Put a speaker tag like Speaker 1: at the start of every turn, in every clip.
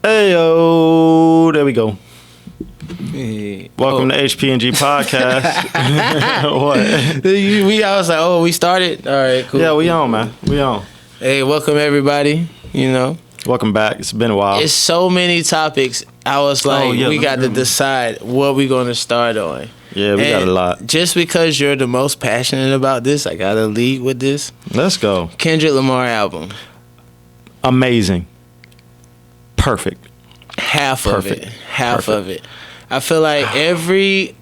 Speaker 1: Heyo, there we go.
Speaker 2: Hey.
Speaker 1: Welcome to HP&G podcast. What?
Speaker 2: I was like, we started? All right, cool.
Speaker 1: Yeah, we on, man. We on.
Speaker 2: Hey, welcome everybody.
Speaker 1: Welcome back. It's been a while.
Speaker 2: It's so many topics. I was like, we got to decide what we're going to start on.
Speaker 1: Yeah, we got a lot.
Speaker 2: Just because you're the most passionate about this, I got to lead with this.
Speaker 1: Let's go.
Speaker 2: Kendrick Lamar album.
Speaker 1: Amazing. Perfect.
Speaker 2: Half of it. I feel like every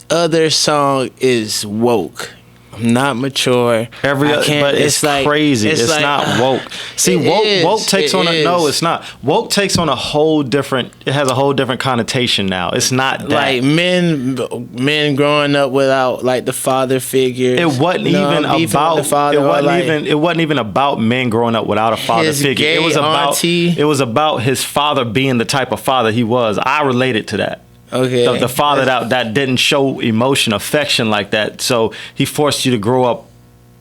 Speaker 2: other song is woke. Not mature.
Speaker 1: But it's like, crazy. It's like, not woke. See, woke takes on a no. It's not woke. Takes on a whole different. It has a whole different connotation now. It's not that.
Speaker 2: Like men growing up without like the father figure.
Speaker 1: It wasn't even about. It wasn't even about men growing up without a father figure. It was about. It was about his father being the type of father he was. I related to that.
Speaker 2: Okay.
Speaker 1: The father that didn't show emotion, affection like that. So he forced you to grow up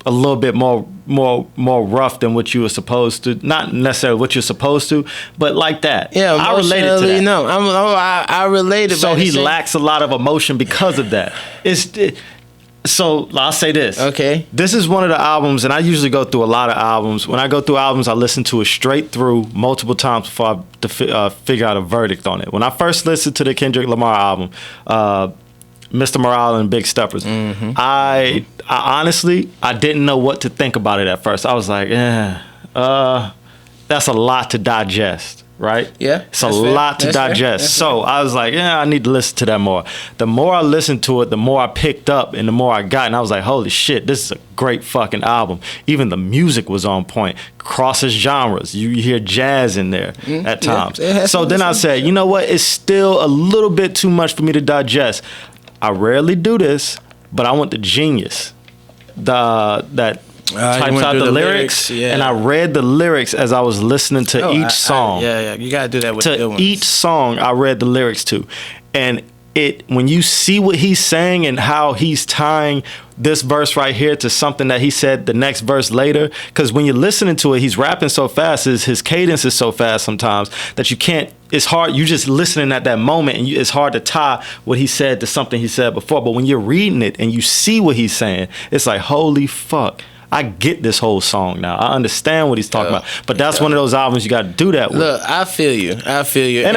Speaker 1: a little bit more rough than what you were supposed to. Not necessarily what you're supposed to, but like that.
Speaker 2: Yeah,
Speaker 1: I related to that.
Speaker 2: No, I related.
Speaker 1: So he lacks a lot of emotion because of that. So I'll say this.
Speaker 2: Okay.
Speaker 1: This is one of the albums, and I usually go through a lot of albums. When I go through albums, I listen to it straight through multiple times before I figure out a verdict on it. When I first listened to the Kendrick Lamar album, Mr. Morale and Big Steppers, I honestly, I didn't know what to think about it at first. I was like, that's a lot to digest. Right?
Speaker 2: Yeah.
Speaker 1: It's a lot to digest. So I was like, I need to listen to that more. The more I listened to it, the more I picked up and the more I got. And I was like, holy shit, this is a great fucking album. Even the music was on point. Crosses genres. You hear jazz in there at times. So then I said, you know what? It's still a little bit too much for me to digest. I rarely do this, but I want the genius. That types out the lyrics, and I read the lyrics as I was listening to each song.
Speaker 2: You gotta do that with the good ones.
Speaker 1: Each song I read the lyrics to, and when you see what he's saying and how he's tying this verse right here to something that he said the next verse later, because when you're listening to it, he's rapping so fast, his cadence is so fast sometimes that you can't. It's hard. You just listening at that moment, and it's hard to tie what he said to something he said before. But when you're reading it and you see what he's saying, it's like, holy fuck. I get this whole song now. I understand what he's talking about. But that's one of those albums you got to do that with.
Speaker 2: Look, I feel you.
Speaker 1: But you're not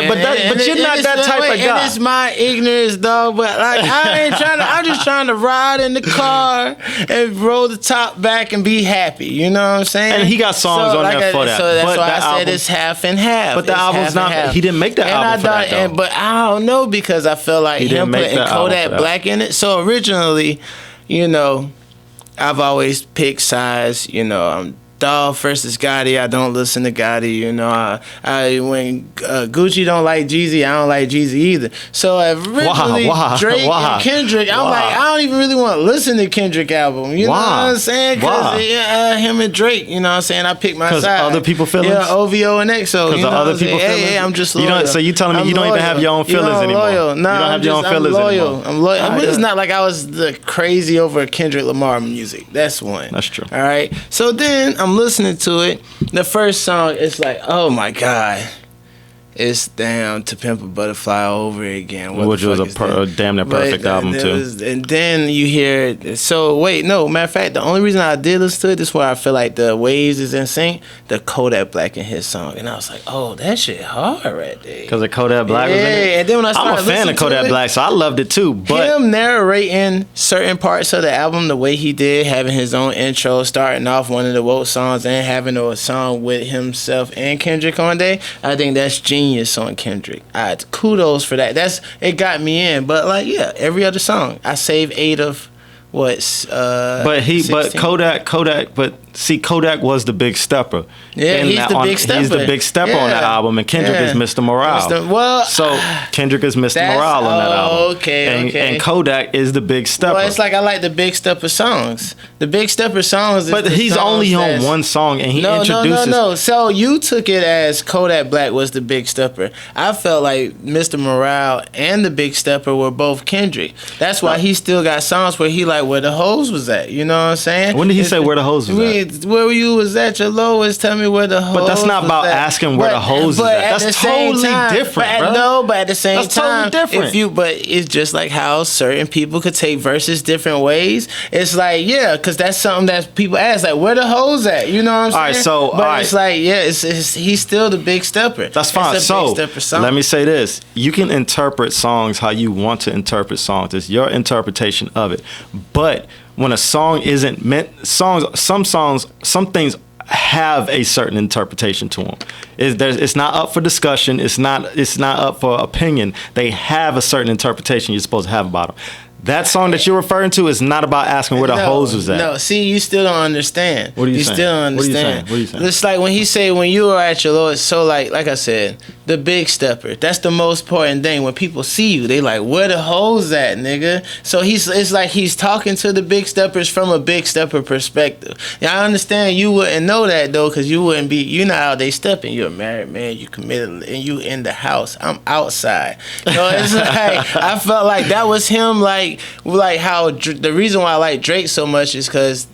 Speaker 1: that type of guy.
Speaker 2: And it's my ignorance, though. But like, I'm just trying to ride in the car and roll the top back and be happy. You know what I'm saying?
Speaker 1: And he got songs on there for that.
Speaker 2: So that's why I said it's half and half.
Speaker 1: But the album's not. He didn't make that album for that, though.
Speaker 2: But I don't know, because I feel like him putting Kodak Black in it. So originally, I've always picked sides, I'm Dolph versus Gotti. I don't listen to Gotti, when Gucci don't like Jeezy, I don't like Jeezy either. So originally Drake and Kendrick, I'm like, I don't even really want to listen to Kendrick album. You know what I'm saying? Because him and Drake, you know what I'm saying? I pick my side. Because
Speaker 1: other people feelings?
Speaker 2: Yeah, OVO and EXO.
Speaker 1: Because other people feelings?
Speaker 2: Hey, I'm just loyal.
Speaker 1: So you telling me you don't even have your own feelings anymore?
Speaker 2: Loyal. No, you don't have your own feelings anymore. I'm loyal. I mean, it's not like I was crazy over Kendrick Lamar music. That's one.
Speaker 1: That's true.
Speaker 2: All right. So then I'm listening to it. The first song, it's like, oh my God. It's Down to Pimp a Butterfly over again.
Speaker 1: Which was a damn near perfect album, too.
Speaker 2: And then you hear it. So, wait, no. Matter of fact, the only reason I did listen to it, this is where I feel like the waves is in sync, the Kodak Black in his song. And I was like, oh, that shit hard right there.
Speaker 1: Because of Kodak Black was in it?
Speaker 2: And then when I'm
Speaker 1: a fan of Kodak Black, so I loved it, too. But
Speaker 2: him narrating certain parts of the album the way he did, having his own intro, starting off one of the woke songs and having a song with himself and Kendrick on there, I think that's genius on Kendrick. Kudos for that. It got me in. But every other song, I saved 8 of what? 16? Kodak
Speaker 1: was the big stepper.
Speaker 2: Yeah, he's the big stepper.
Speaker 1: He's the big stepper on that album, and Kendrick is Mr. Morale. So Kendrick is Mr. Morale on that album. Okay. And Kodak is the big stepper.
Speaker 2: Well, it's like I like the Big Stepper songs. The Big Stepper songs.
Speaker 1: But he's only on one song, and he introduces.
Speaker 2: No. So you took it as Kodak Black was the Big Stepper. I felt like Mr. Morale and the Big Stepper were both Kendrick. That's why he still got songs where he like where the hoes was at. You know what I'm saying?
Speaker 1: When did he say where the hoes was at?
Speaker 2: me where you was at your lowest. Tell me where the hoes.
Speaker 1: But that's not about asking where the hoes is at. That's totally different, bro.
Speaker 2: But at the same time,
Speaker 1: totally
Speaker 2: but it's just like how certain people could take verses different ways. It's like, yeah, because that's something that people ask, like, where the hoes at? You know what I'm saying?
Speaker 1: All right, so
Speaker 2: but it's like, yeah, he's still the big stepper.
Speaker 1: That's fine. So let me say this: you can interpret songs how you want to interpret songs. It's your interpretation of it. But when a song isn't meant, some things have a certain interpretation to them. It's not up for discussion. It's not up for opinion. They have a certain interpretation you're supposed to have about them. That song that you're referring to is not about asking where the hose was at.
Speaker 2: No, see, you still don't understand.
Speaker 1: What are you saying?
Speaker 2: Still don't understand.
Speaker 1: What are you saying?
Speaker 2: It's like when he say when you are at your lowest. So like I said, the big stepper. That's the most important thing. When people see you, they like, where the hoes at, nigga? So it's like he's talking to the big steppers from a big stepper perspective. Yeah, I understand you wouldn't know that though, because you're not out there stepping. You're a married man. You committed, and you in the house. I'm outside. So it's like I felt like that was him. Like how the reason why I like Drake so much is because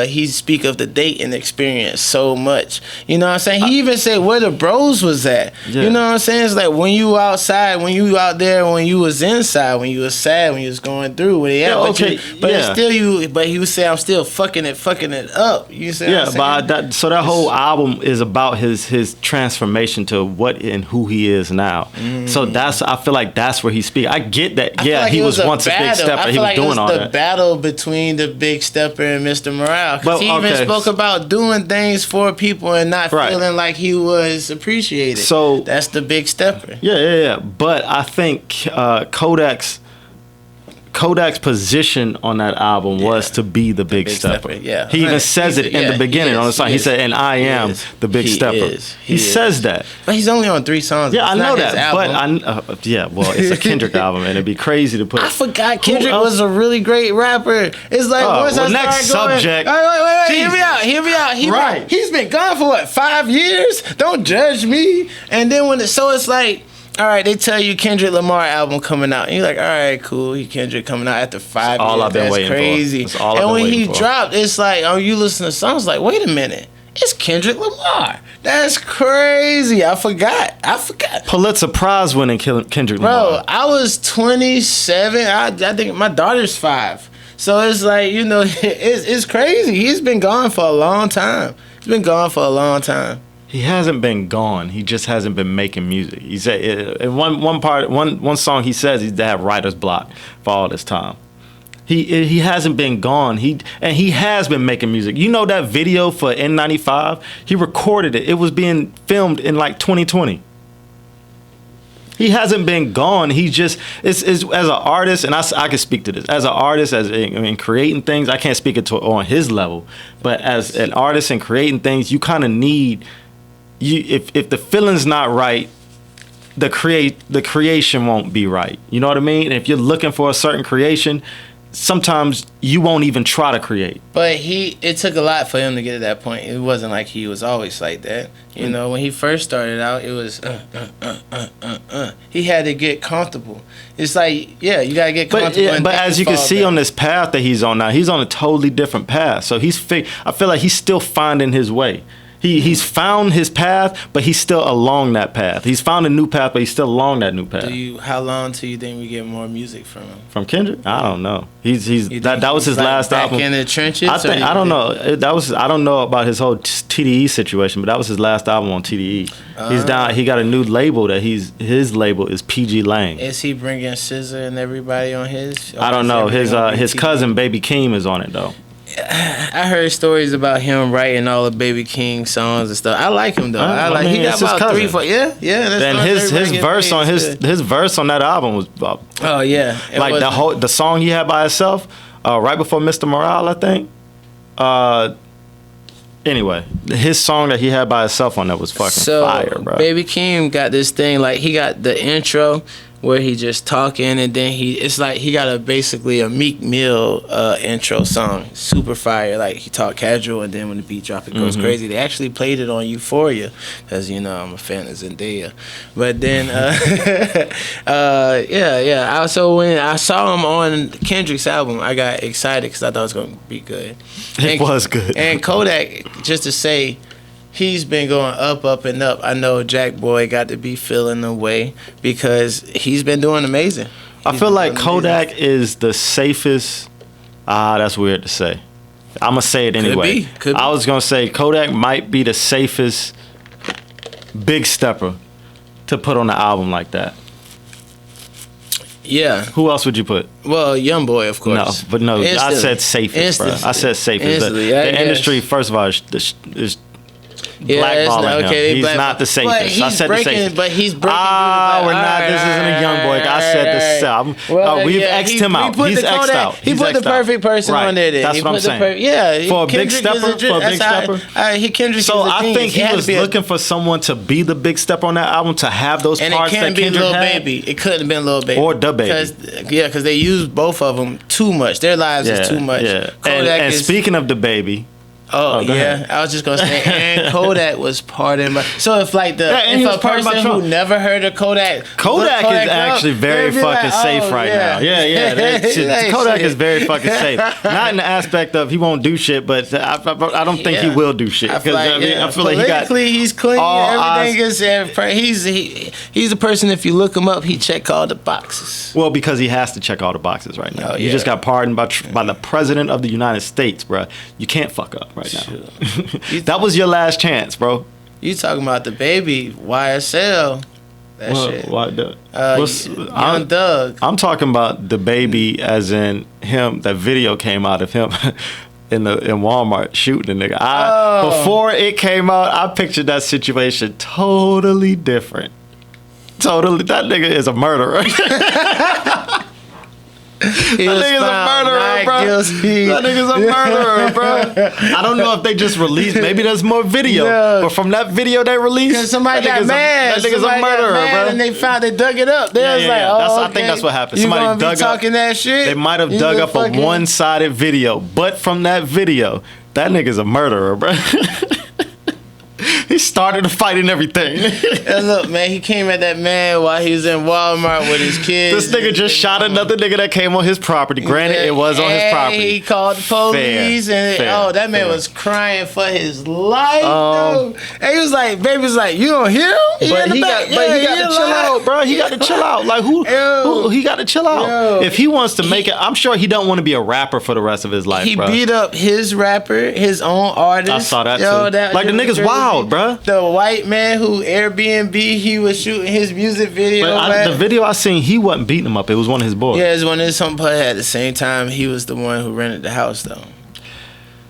Speaker 2: he speak of the dating experience so much. You know what I'm saying? He even said where the bros was at. Yeah. You know what I'm saying? It's like when you outside, when you out there, when you was inside, when you was sad, when you was going through. But it's still you. But he would say I'm still fucking it up. You say?
Speaker 1: Yeah, but that whole album is about his transformation to what and who he is now. Mm. So I feel like that's where he speaks. I get that. Yeah, he was once a big stepper. He was doing all that.
Speaker 2: The battle between the big stepper and Mr. Morale, because he even spoke about doing things for people and not feeling like he was appreciated. So that's the big stepper.
Speaker 1: Yeah. But I think Kodak's position on that album was to be the big stepper.
Speaker 2: Yeah,
Speaker 1: he even says it in the beginning on the song. He said, "And I am the big stepper." He says that,
Speaker 2: but he's only on 3 songs.
Speaker 1: Yeah, I know that, but well, it's a Kendrick album, and it'd be crazy to put.
Speaker 2: I forgot Kendrick was a really great rapper. It's like once I
Speaker 1: next subject.
Speaker 2: Wait, hear me out. He's been gone for what, 5 years? Don't judge me. And then it's like, all right, they tell you Kendrick Lamar album coming out. And you're like, all right, cool. Kendrick coming out after 5 years.
Speaker 1: All I've been waiting
Speaker 2: crazy.
Speaker 1: For. And
Speaker 2: when he dropped, it's like, you listen to songs like, wait a minute. It's Kendrick Lamar. That's crazy. I forgot.
Speaker 1: Pulitzer Prize winning Kendrick Lamar.
Speaker 2: Bro, I was 27. I think my daughter's 5. So it's like, it's crazy. He's been gone for a long time.
Speaker 1: He hasn't been gone. He just hasn't been making music. He said in one song he says he's had writer's block for all this time. He hasn't been gone. He has been making music. You know that video for N95? He recorded it. It was being filmed in like 2020. He hasn't been gone. He just is as an artist, and I can speak to this as an artist, in creating things. I can't speak it on his level, but as an artist and creating things, you kind of need. If the feeling's not right, the creation won't be right. You know what I mean? And if you're looking for a certain creation, sometimes you won't even try to create.
Speaker 2: But it took a lot for him to get to that point. It wasn't like he was always like that. You know, when he first started out, it was He had to get comfortable. It's like, you gotta get comfortable.
Speaker 1: But as you can see on this path that he's on now, he's on a totally different path. So I feel like he's still finding his way. He's found his path, but he's still along that path. He's found a new path, but he's still along that new path.
Speaker 2: How long till you think we get more music from him?
Speaker 1: From Kendrick? I don't know. That was his last album.
Speaker 2: Back in the trenches?
Speaker 1: I don't know. I don't know about his whole TDE situation, but that was his last album on TDE. He's down. He got a new label his label is PG Lang.
Speaker 2: Is he bringing SZA and everybody on his?
Speaker 1: I don't know. His cousin Baby Keem is on it though.
Speaker 2: I heard stories about him writing all the Baby King songs and stuff. I like him though. He got about 3, 4. Yeah.
Speaker 1: Then his verse on his verse on that album was. Like the song he had by himself, right before Mr. Morale, I think. Anyway, his song that he had by himself on that was fucking fire, bro.
Speaker 2: Baby Keem got this thing, like he got the intro where he just talking, and then it's like he got basically a Meek Mill intro song, super fire. Like he talk casual, and then when the beat drop, it goes crazy. They actually played it on Euphoria, because I'm a fan of Zendaya. But then so when I saw him on Kendrick's album, I got excited because I thought it was gonna be good.
Speaker 1: It was good.
Speaker 2: And Kodak, just to say, he's been going up and up. I know Jack Boy got to be feeling the way because he's been doing amazing.
Speaker 1: I feel like Kodak is the safest. That's weird to say. I'm going to say it anyway. Could be. I was going to say Kodak might be the safest big stepper to put on an album like that.
Speaker 2: Yeah.
Speaker 1: Who else would you put?
Speaker 2: Well, Youngboy, of course.
Speaker 1: No, I said safest, bro. I said safest. The industry, first of all, is blackballing him. He's not the safest. I said the safest.
Speaker 2: But he's breaking.
Speaker 1: We're not. This isn't a young boy. I said the we've X'd him out. He's X'd out.
Speaker 2: He put the perfect person on there.
Speaker 1: That's what I'm saying. For a big stepper.
Speaker 2: Kendrick.
Speaker 1: So I think he was looking for someone to be the big stepper on that album, to have those parts that Kendrick had.
Speaker 2: It couldn't have been Lil Baby.
Speaker 1: Or Da Baby.
Speaker 2: Because they used both of them too much. Their lives is too much.
Speaker 1: And speaking of Da Baby.
Speaker 2: I was just gonna say, and Kodak was part of my. So if like if a person who never heard of Kodak
Speaker 1: is actually very fucking safe right now. Kodak is very fucking safe. Not in the aspect of he won't do shit, but I don't think he will do shit.
Speaker 2: I feel like he's clean. Everything is. He's the person. If you look him up, he check all the boxes.
Speaker 1: Well, because he has to check all the boxes right now. You just got pardoned by the president of the United States, bro. You can't fuck up. Right now. That was your last chance, bro.
Speaker 2: You talking about the baby YSL? Shit. Young Doug.
Speaker 1: I'm talking about the baby, as in him. That video came out of him in Walmart shooting the nigga. Before it came out, I pictured that situation totally different. Totally, that nigga is a murderer. That nigga's a murderer, bro. That nigga's a murderer, bro. I don't know if they just released. Maybe there's more video, but from that video they released,
Speaker 2: somebody got mad.
Speaker 1: That nigga's a murderer, bro.
Speaker 2: And they dug it up. They was like,
Speaker 1: I think that's what happened. Somebody dug up.
Speaker 2: Talking that shit.
Speaker 1: They might have dug up a one-sided video, but from that video, that nigga's a murderer, bro. He started a fight and everything.
Speaker 2: And look, man, he came at that man while he was in Walmart with his kids.
Speaker 1: This nigga just shot another nigga that came on his property. Granted, it was on his property.
Speaker 2: He called the police, that man was crying for his life, dude. And he was like, baby was like, you don't hear him?
Speaker 1: He got to chill out, bro. He got to chill out. Like, who he got to chill out. If he wants to make it, I'm sure he don't want to be a rapper for the rest of his life, bro.
Speaker 2: He beat up his rapper, his own artist.
Speaker 1: I saw that, too. Like, the nigga's wild, bro.
Speaker 2: The white man who Airbnb, he was shooting his music video.
Speaker 1: The video I seen, he wasn't beating him up. It was one of his boys.
Speaker 2: Yeah, it was one of his some buddy. At the same time, he was the one who rented the house, though.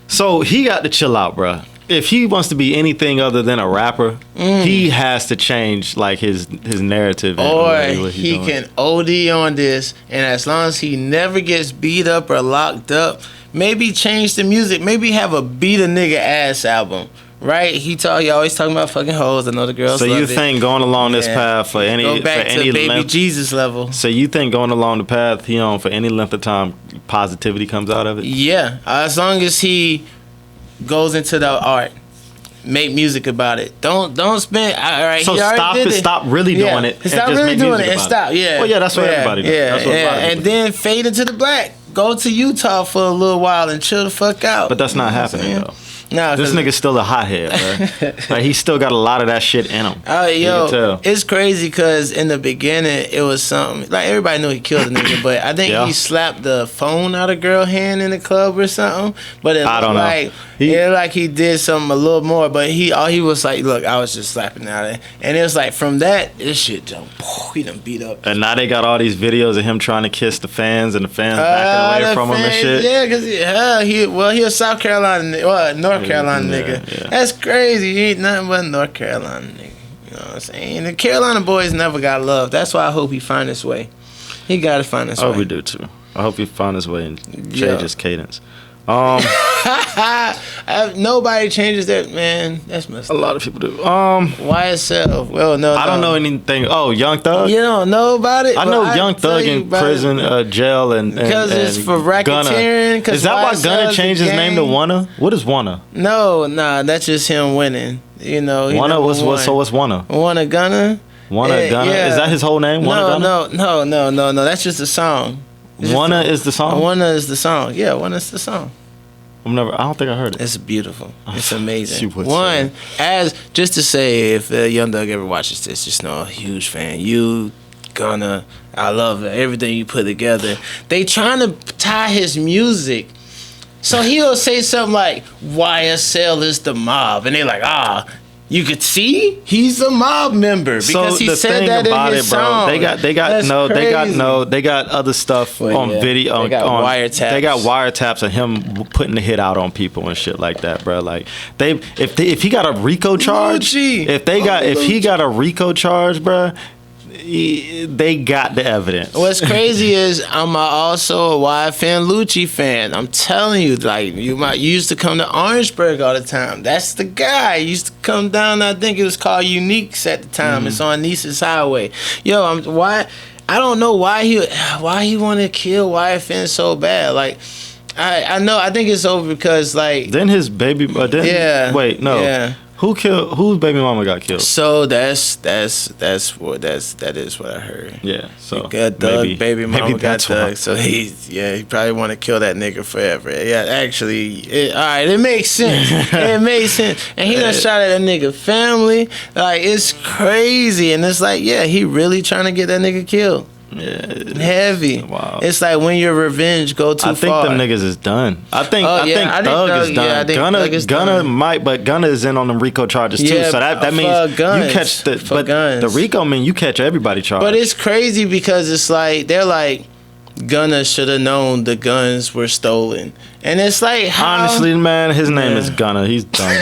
Speaker 2: So
Speaker 1: he got to chill out, bro. If he wants to be anything other than a rapper, he has to change like his narrative.
Speaker 2: Or he can OD on this, and as long as he never gets beat up or locked up, maybe change the music. Maybe have a beat a nigga ass album. Right, he always talking about fucking hoes. I know the girls. So
Speaker 1: you think going along this path for any
Speaker 2: go back
Speaker 1: for
Speaker 2: to
Speaker 1: any
Speaker 2: baby
Speaker 1: length,
Speaker 2: Jesus level?
Speaker 1: So you think going along the path he on for any length of time, positivity comes out of it?
Speaker 2: Yeah, as long as he goes into the art, make music about it. Don't spend. All right,
Speaker 1: so stop really doing it.
Speaker 2: Stop really doing it and stop. Yeah.
Speaker 1: Well, yeah, that's what everybody does.
Speaker 2: Yeah,
Speaker 1: that's what
Speaker 2: and then fade into the black. Go to Utah for a little while and chill the fuck out.
Speaker 1: But that's not happening though. No, this nigga's still a hothead, bro. Like, he still got a lot of that shit in him.
Speaker 2: It's crazy because in the beginning it was something like everybody knew he killed a nigga, but I think he slapped the phone out of girl hand in the club or something. But it looked like he did something a little more. But he was like, look, I was just slapping out of it, and it was like from that this shit jumped. He done beat up.
Speaker 1: And now they got all these videos of him trying to kiss the fans and the fans backing away from him and shit.
Speaker 2: Yeah, because he a South Carolina, North Carolina nigga. Yeah. That's crazy. He ain't nothing but a North Carolina nigga. You know what I'm saying? The Carolina boys never got love. That's why I hope he find his way. He got to find his way.
Speaker 1: I hope we do too. I hope he find his way and change his cadence.
Speaker 2: Nobody changes that, man. That's messed up.
Speaker 1: A lot of people do.
Speaker 2: YSL. Well, no,
Speaker 1: I don't know anything. Oh, Young Thug.
Speaker 2: You don't know about it?
Speaker 1: I know Young Thug in prison, jail, and
Speaker 2: because it's for racketeering.
Speaker 1: Is that why Gunna changed his name to Wanna? What is Wanna?
Speaker 2: No, nah, that's just him winning. You know,
Speaker 1: Wanna was what? So what's Wanna?
Speaker 2: Wanna Gunna.
Speaker 1: Wanna Gunna. Yeah. Is that his whole name? Wanna Gunna?
Speaker 2: No. That's just a song.
Speaker 1: Wanna is the song.
Speaker 2: Wanna is the song. Yeah, Wanna is the song.
Speaker 1: I don't think I heard it.
Speaker 2: It's beautiful. It's amazing. One, as just to say, if Young Thug ever watches this, just know, a huge fan. You, Gunna, I love everything you put together. They trying to tie his music. So he'll say something like, YSL is the mob. And they're like, you could see he's a mob member because he said that in his song.
Speaker 1: They got other stuff on video.
Speaker 2: They got wiretaps.
Speaker 1: They got wiretaps of him putting the hit out on people and shit like that, bro. Like if he got a RICO charge, if he got a RICO charge, bro. They got the evidence.
Speaker 2: What's crazy is I'm also a YFN Lucci fan. I'm telling you, like you used to come to Orangeburg all the time. That's the guy. He used to come down. I think it was called Uniques at the time. It's on Nice's Highway. Yo, I don't know why he want to kill YFN so bad. Like I know. I think it's over because like
Speaker 1: then his baby. Wait, no.
Speaker 2: Yeah.
Speaker 1: Whose baby mama got killed?
Speaker 2: So that is what I heard.
Speaker 1: Yeah. So
Speaker 2: baby mama got Doug. So he probably want to kill that nigga forever. Yeah, actually, all right, it makes sense. It makes sense. And he done shot at that nigga family. Like it's crazy, and it's like, yeah, he really trying to get that nigga killed.
Speaker 1: Yeah,
Speaker 2: heavy.
Speaker 1: Wow.
Speaker 2: It's like when your revenge go too far.
Speaker 1: I think them niggas is done. I think Thug is done. Gunna might, but Gunna is in on them RICO charges too. So that means
Speaker 2: guns,
Speaker 1: you catch
Speaker 2: guns.
Speaker 1: The RICO mean you catch everybody charged.
Speaker 2: But it's crazy because it's like they're like Gunna should have known the guns were stolen, and it's like
Speaker 1: honestly, man, his name is Gunna. He's done.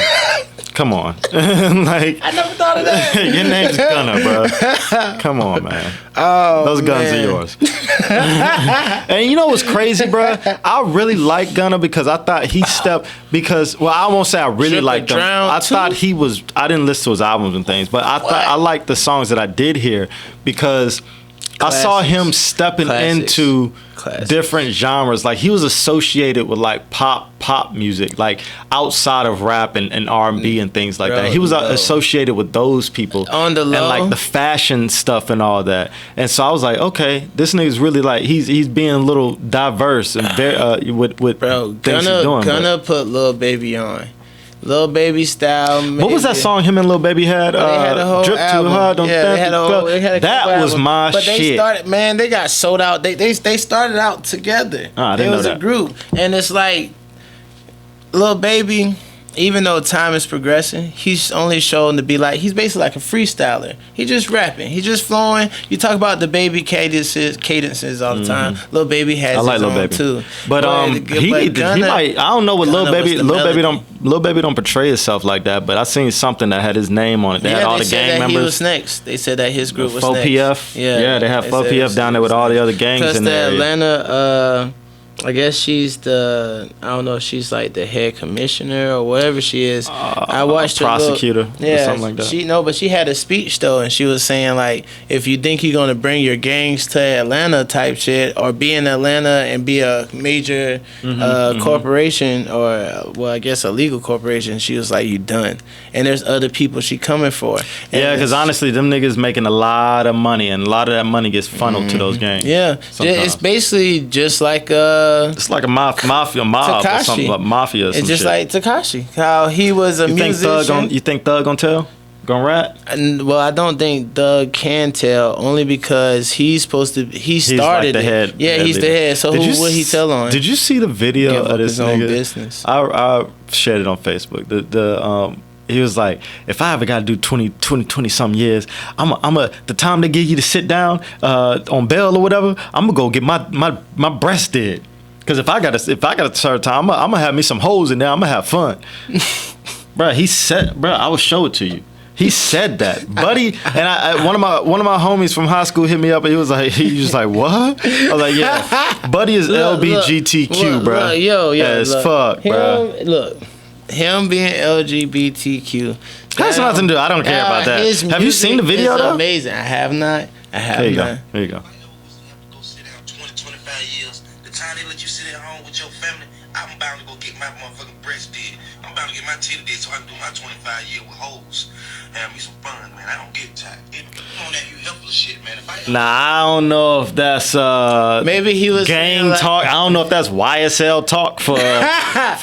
Speaker 1: Come on. Like
Speaker 2: I never thought of that.
Speaker 1: Your name's Gunna, bro. Come on, man.
Speaker 2: Oh,
Speaker 1: those guns are yours. And you know what's crazy, bro? I really like Gunna because I thought he stepped I won't say I really liked him. I thought he was. I didn't listen to his albums and things, but I thought I liked the songs that I did hear because I saw him stepping into different genres. Like he was associated with like pop music, like outside of rap and R&B and things like that. He was associated with those people
Speaker 2: on the low,
Speaker 1: and like the fashion stuff and all that. And so I was like, okay, this nigga's really like he's being a little diverse and very with things he's doing.
Speaker 2: Gunna put Lil Baby on. Lil Baby style.
Speaker 1: What was that song him and Lil Baby had?
Speaker 2: They had a whole
Speaker 1: Drip
Speaker 2: album.
Speaker 1: Too Hard. That was my shit.
Speaker 2: But they started, man. They got sold out. They started out together.
Speaker 1: It was
Speaker 2: a group, and it's like Lil Baby. Even though time is progressing, he's only shown to be like he's basically like a freestyler. He just rapping. He just flowing. You talk about the Baby cadences all the time. Lil Baby has his own too.
Speaker 1: But he might. I don't know what Lil Baby don't portray himself like that. But I seen something that had his name on it. They had all the gang members.
Speaker 2: He was next. They said that his group was next.
Speaker 1: FUBU. Yeah, they have FUBU down there with all the other gangs in there.
Speaker 2: Atlanta. I guess she's I don't know if she's like the head commissioner or whatever she is. I watched her
Speaker 1: prosecutor or something like that.
Speaker 2: But she had a speech though, and she was saying like, if you think you're gonna bring your gangs to Atlanta type shit, or be in Atlanta and be a major corporation, or well, I guess a legal corporation, she was like, you done. And there's other people she coming for.
Speaker 1: Yeah, because honestly, them niggas making a lot of money, and a lot of that money gets funneled to those gangs.
Speaker 2: Yeah, it's basically just like
Speaker 1: it's like a mafia mob
Speaker 2: Tekashi.
Speaker 1: or something, like mafia or some
Speaker 2: it's just
Speaker 1: shit.
Speaker 2: Like Tekashi, how he was a musician.
Speaker 1: You think Thug gonna tell? Gonna rap?
Speaker 2: Well, I don't think Thug can tell, only because he's supposed to. He started
Speaker 1: like the head.
Speaker 2: Yeah, he's the head. So who would he tell on?
Speaker 1: Did you see the video of this
Speaker 2: his
Speaker 1: nigga?
Speaker 2: Own business.
Speaker 1: I shared it on Facebook. He was like, if I ever got to do 20 some years, I'm the time they give you to sit down on bail or whatever, I'm gonna go get my breast did. Cause if I got a certain time, I'm gonna have me some hoes in there. I'm gonna have fun. Bro, he said, bro, I will show it to you. He said that, Buddy, and one of my homies from high school hit me up, and he was like, what? I was like, yeah, Buddy is LBGTQ, bro. As fuck, bro.
Speaker 2: Look, him being LGBTQ
Speaker 1: has nothing to do. I don't care about that. Have you seen the video though?
Speaker 2: Amazing. I have not.
Speaker 1: There you go. There you go.
Speaker 3: Go sit down 20-25 years. The time they let you sit at home with your family, I'm bound to go get my motherfucking breast did. I'm bound to get my titty did so I can do my 25 year with hoes. Have me some fun, man. I don't get tired. On that you helpless shit, man.
Speaker 1: I don't know if that's
Speaker 2: maybe he was
Speaker 1: gang talk. I don't know if that's YSL talk for I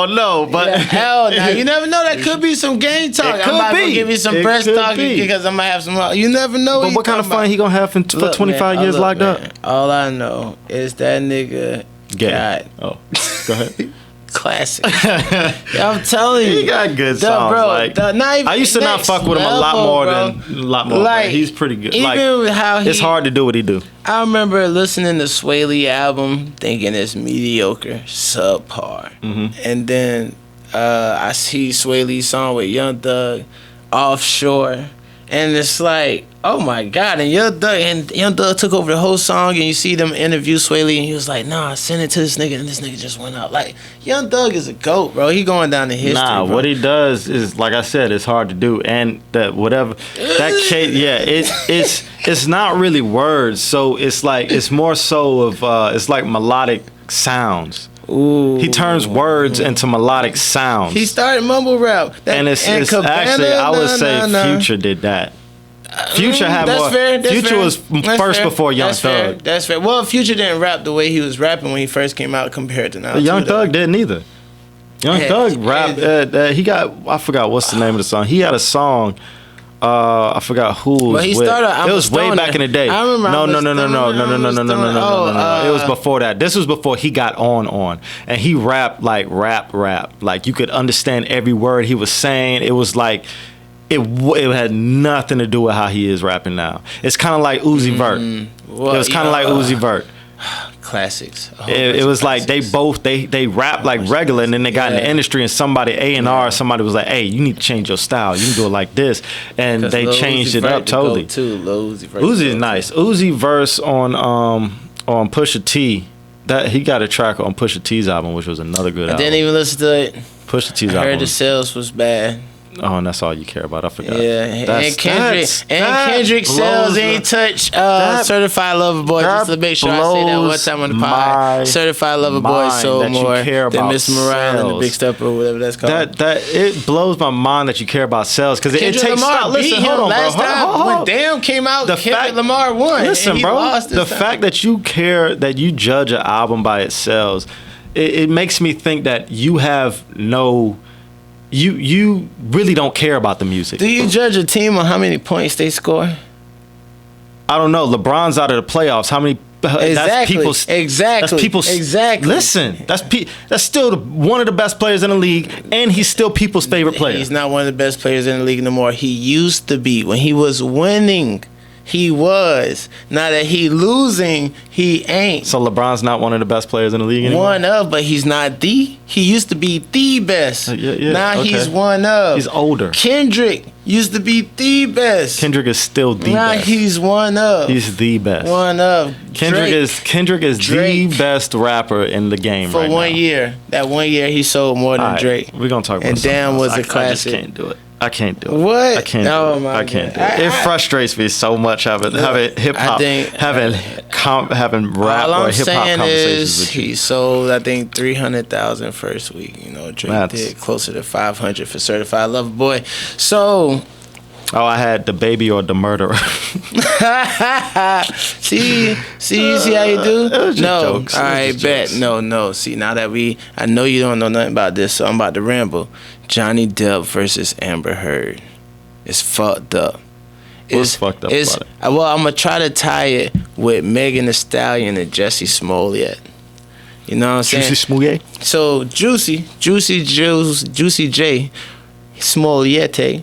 Speaker 1: don't know, but
Speaker 2: hell no. You never know. That could be some gang talk. I'm about to give you some breast talk because I'm gonna have some. You never know.
Speaker 1: But what kind of fun he gonna have for 25 years locked up?
Speaker 2: All I know is that nigga got.
Speaker 1: Oh, go ahead.
Speaker 2: Classic. I'm telling you,
Speaker 1: he got good songs.
Speaker 2: Bro,
Speaker 1: I used to not fuck with him a lot more. Like, he's pretty good.
Speaker 2: Even how
Speaker 1: it's hard to do what he do.
Speaker 2: I remember listening to Sway Lee album, thinking it's mediocre, subpar, and then I see Sway Lee's song with Young Thug, Offshore. And it's like, oh my God! And Young Thug took over the whole song, and you see them interview Sway Lee, and he was like, "Nah, send it to this nigga," and this nigga just went out. Like, Young Thug is a GOAT, bro. He going down the history.
Speaker 1: Nah,
Speaker 2: bro.
Speaker 1: What he does is, like I said, it's hard to do, and that it's not really words. So it's like it's more so of it's like melodic sounds.
Speaker 2: Ooh.
Speaker 1: He turns words into melodic sounds.
Speaker 2: He started mumble rap.
Speaker 1: And it's actually, I would say Future did that. Future had more. Future was first before Young Thug.
Speaker 2: That's fair. Well, Future didn't rap the way he was rapping when he first came out compared to now.
Speaker 1: But Young Thug didn't either. Young Thug rapped. He got, I forgot what's the name of the song. He had a song. I forgot who was
Speaker 2: he
Speaker 1: with.
Speaker 2: started,
Speaker 1: it was way back in the day.
Speaker 2: I remember.
Speaker 1: No. It was before that. This was before he got on, and he rapped like rap. Like you could understand every word he was saying. It was like it had nothing to do with how he is rapping now. It's kind of like Uzi Vert. Well, it was kind of like Uzi Vert.
Speaker 2: Classics.
Speaker 1: It was classics. Like they rap like regular, and then they got in the industry, and somebody A&R, somebody was like, "Hey, you need to change your style. You can do it like this," and they changed it up totally. Uzi is nice. Uzi verse on Pusha T. That he got a track on Pusha T's album, which was another good album.
Speaker 2: I didn't even listen to it.
Speaker 1: Pusha T's album.
Speaker 2: I heard the sales was bad.
Speaker 1: Oh, and that's all you care about. I forgot.
Speaker 2: Yeah, and Kendrick sales ain't touch Certified Lover Boy. Just to make sure I say that one time on the pod. Certified Lover Boy sold more than Miss Morale and the Big Stepper or whatever that's called.
Speaker 1: That it blows my mind that you care about sales because it takes.
Speaker 2: Listen, hold on, last time when Damn came out, Kendrick Lamar won.
Speaker 1: Listen, bro, the fact that you care, that you judge an album by its sales, it makes me think that you have no. You really don't care about the music.
Speaker 2: Do you judge a team on how many points they score?
Speaker 1: I don't know. LeBron's out of the playoffs. How many? Exactly. Listen, that's still one of the best players in the league, and he's still people's favorite player.
Speaker 2: He's not one of the best players in the league no more. He used to be. When he was winning, he was. Now that he losing, he ain't.
Speaker 1: So LeBron's not one of the best players in the league anymore?
Speaker 2: One of, but he's not the. He used to be the best. Now he's one of.
Speaker 1: He's older.
Speaker 2: Kendrick used to be the best.
Speaker 1: Kendrick is still the best.
Speaker 2: Now he's one of.
Speaker 1: He's the best.
Speaker 2: One of.
Speaker 1: Kendrick is the best rapper in the game
Speaker 2: for 1 year. That 1 year he sold more than Drake.
Speaker 1: We're gonna talk about
Speaker 2: and Damn was a classic.
Speaker 1: I just can't do it. I can't do it.
Speaker 2: What?
Speaker 1: I can't do it. I can't do it. It frustrates me so much having hip hop, having rap or hip hop conversations with you.
Speaker 2: He sold, I think, 300,000 first week. You know, Drake did closer to 500 for Certified Lover Boy. So.
Speaker 1: Oh, I had The Baby or The Murderer.
Speaker 2: see how you do? No, jokes. All right, bet. No. See, now that I know you don't know nothing about this, so I'm about to ramble. Johnny Depp versus Amber Heard. It's fucked up.
Speaker 1: What's fucked up about it?
Speaker 2: Well, I'm gonna try to tie it with Megan Thee Stallion and Jussie Smollett. You know what I'm saying?
Speaker 1: Jussie Smollett.
Speaker 2: So Juicy J Smollett.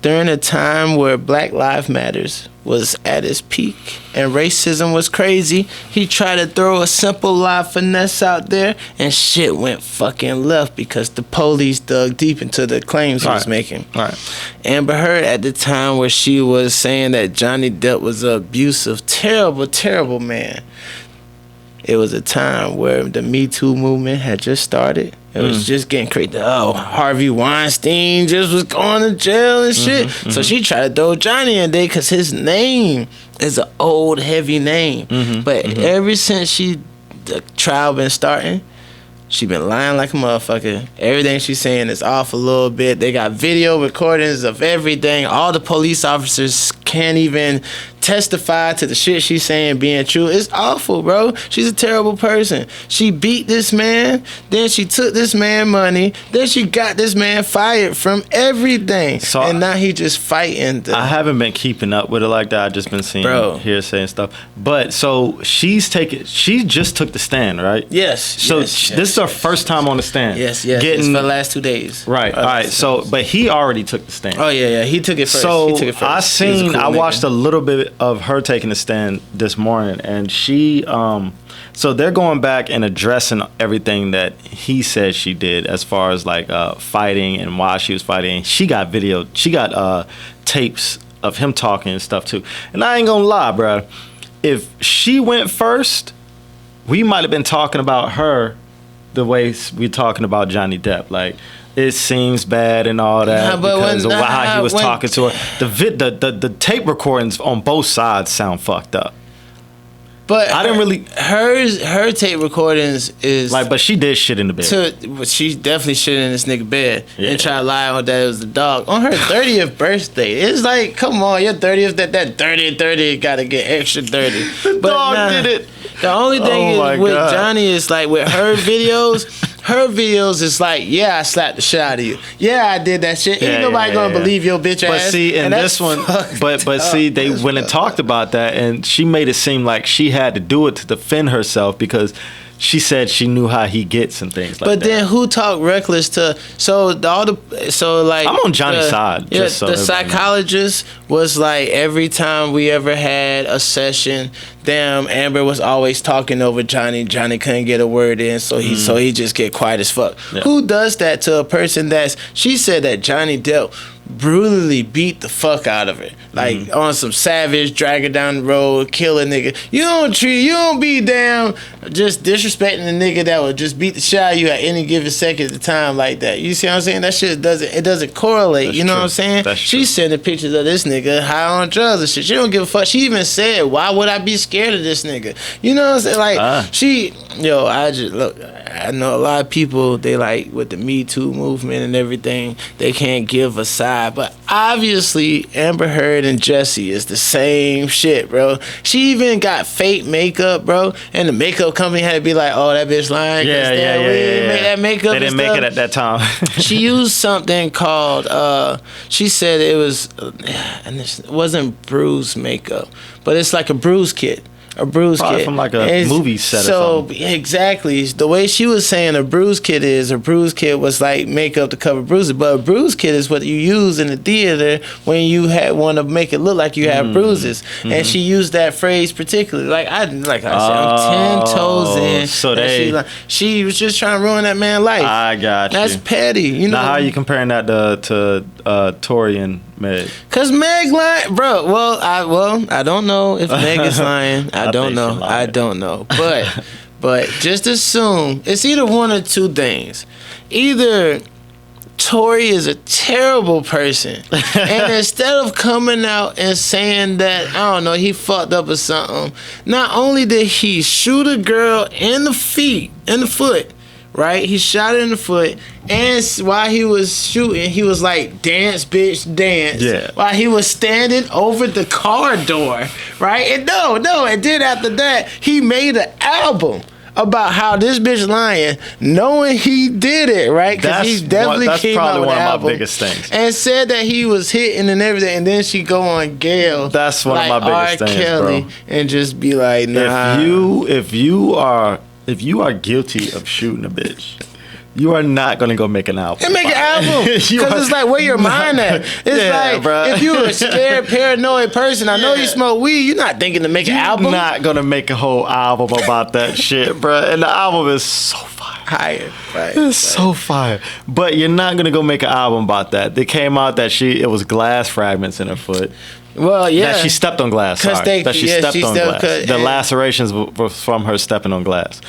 Speaker 2: during a time where Black Lives Matters was at its peak and racism was crazy, he tried to throw a simple lie finesse out there and shit went fucking left because the police dug deep into the claims he was making. Amber Heard at the time where she was saying that Johnny Depp was an abusive, terrible, terrible man. It was a time where the Me Too movement had just started. It was just getting crazy. Oh, Harvey Weinstein just was going to jail and shit. So she tried to throw Johnny in there because his name is an old, heavy name. But ever since the trial been starting, she been lying like a motherfucker. Everything she's saying is off a little bit. They got video recordings of everything. All the police officers can't even testify to the shit she's saying being true. It's awful, bro. She's a terrible person. She beat this man, then she took this man money, then she got this man fired from everything. So and now he just fighting.
Speaker 1: I haven't been keeping up with it like that. I've just been seeing hearsay and stuff. But so she just took the stand, right?
Speaker 2: Yes.
Speaker 1: So this is her first time on the stand.
Speaker 2: Yes. It's for the last 2 days.
Speaker 1: Right. All right. So, but he already took the stand.
Speaker 2: Oh yeah. He took it first.
Speaker 1: So I watched a little bit of her taking the stand this morning, and she so they're going back and addressing everything that he said she did as far as like fighting and why she was fighting. She got tapes of him talking and stuff too. And I ain't gonna lie, bro, if she went first, we might have been talking about her the way we're talking about Johnny Depp. Like, it seems bad and all that because of how he was talking to her. The tape recordings on both sides sound fucked up.
Speaker 2: But I didn't really her tape recordings is
Speaker 1: like, but she did shit in the bed.
Speaker 2: She definitely shit in this nigga bed and tried to lie on that it was the dog on her 30th birthday. It's like, come on, your 30th, that 30 gotta get extra 30.
Speaker 1: The dog did it.
Speaker 2: The only thing is with Johnny is like with her videos. Her videos is like, yeah, I slapped the shit out of you. Yeah, I did that shit. Ain't nobody gonna believe your bitch ass.
Speaker 1: But see, in this one, but see, they went and talked about that, and she made it seem like she had to do it to defend herself because she said she knew how he gets and things like that.
Speaker 2: But then who talked reckless to? I'm
Speaker 1: on Johnny's side.
Speaker 2: Yeah, the psychologist was like, every time we ever had a session, Amber was always talking over Johnny. Johnny couldn't get a word in, so he just get quiet as fuck. Yeah. Who does that to a person she said that Johnny Depp brutally beat the fuck out of her, like on some savage, drag her down the road, kill a nigga. You don't be down just disrespecting the nigga that would just beat the shit out of you at any given second at the time like that. You see what I'm saying? That shit doesn't correlate. That's what I'm saying? She's sending pictures of this nigga high on drugs and shit. She don't give a fuck. She even said, "Why would I be scared of this nigga?" You know what I'm saying? Like I know a lot of people, they like with the Me Too movement and everything, they can't give a side. But obviously, Amber Heard and Jesse is the same shit, bro. She even got fake makeup, bro. And the makeup company had to be like, oh, that bitch lying.
Speaker 1: Yeah.
Speaker 2: Make that makeup.
Speaker 1: They didn't make it at that time.
Speaker 2: She used something called, she said it was, and it wasn't bruise makeup, but it's like a bruise kit. A bruise kit
Speaker 1: from like a movie set or something.
Speaker 2: So exactly the way she was saying a bruise kit was like makeup to cover bruises, but a bruise kit is what you use in the theater when you want to make it look like you have bruises. And she used that phrase particularly. Like I said, I'm 10 toes in. So she was just trying to ruin that man's life.
Speaker 1: I got you.
Speaker 2: That's petty. You know.
Speaker 1: Now how are you comparing that to Tory and Meg?
Speaker 2: Cause Meg lying, bro. I don't know if Meg is lying. I don't know. But just assume it's either one or two things. Either Tory is a terrible person, and instead of coming out and saying that, I don't know, he fucked up or something, not only did he shoot a girl in the foot, right? He shot her in the foot, and while he was shooting, he was like, dance, bitch, dance. Yeah. While he was standing over the car door, right? And and then after that, he made an album about how this bitch lying, knowing he did it, right? Because he definitely came out with an album. That's probably one of my biggest things. And said that he was hitting and everything, and then she go on Gail.
Speaker 1: That's one of my biggest things, Kelly, bro.
Speaker 2: And just be like, nah.
Speaker 1: If you are guilty of shooting a bitch, You are not gonna go make an album.
Speaker 2: And make an album. Because it's like, where your mind at? It's like, bruh. If you're a scared, paranoid person, I know you smoke weed, you're not thinking to make an album.
Speaker 1: You're not gonna make a whole album about that shit, bruh. And the album is so fire. It's so fire. But you're not gonna go make an album about that. They came out that it was glass fragments in her foot.
Speaker 2: Well, yeah.
Speaker 1: That she stepped on glass. Sorry. That she stepped on glass. The lacerations were from her stepping on glass.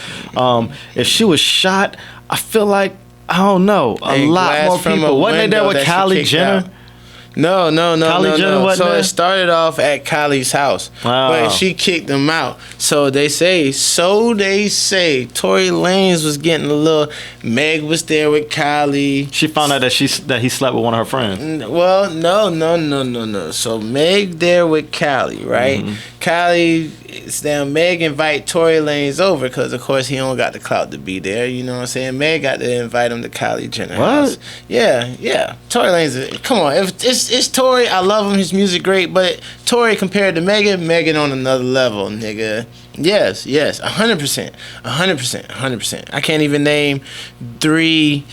Speaker 1: If she was shot, I feel like, I don't know, a lot more people. Wasn't they there with Kylie Jenner?
Speaker 2: No.
Speaker 1: Jenner,
Speaker 2: so it started off at Kylie's house, but she kicked them out. So they say, Tory Lanez was getting a little. Meg was there with Kylie.
Speaker 1: She found out that he slept with one of her friends.
Speaker 2: Well, no. So Meg there with Kylie, right? Mm-hmm. Meg invite Tory Lanez over because, of course, he don't got the clout to be there. You know what I'm saying? Meg got to invite him to Kylie Jenner house. Yeah. Tory Lanez, come on. If it's Tory, I love him. His music great, but Tory compared to Megan on another level, nigga. Yes, 100%. I can't even name 3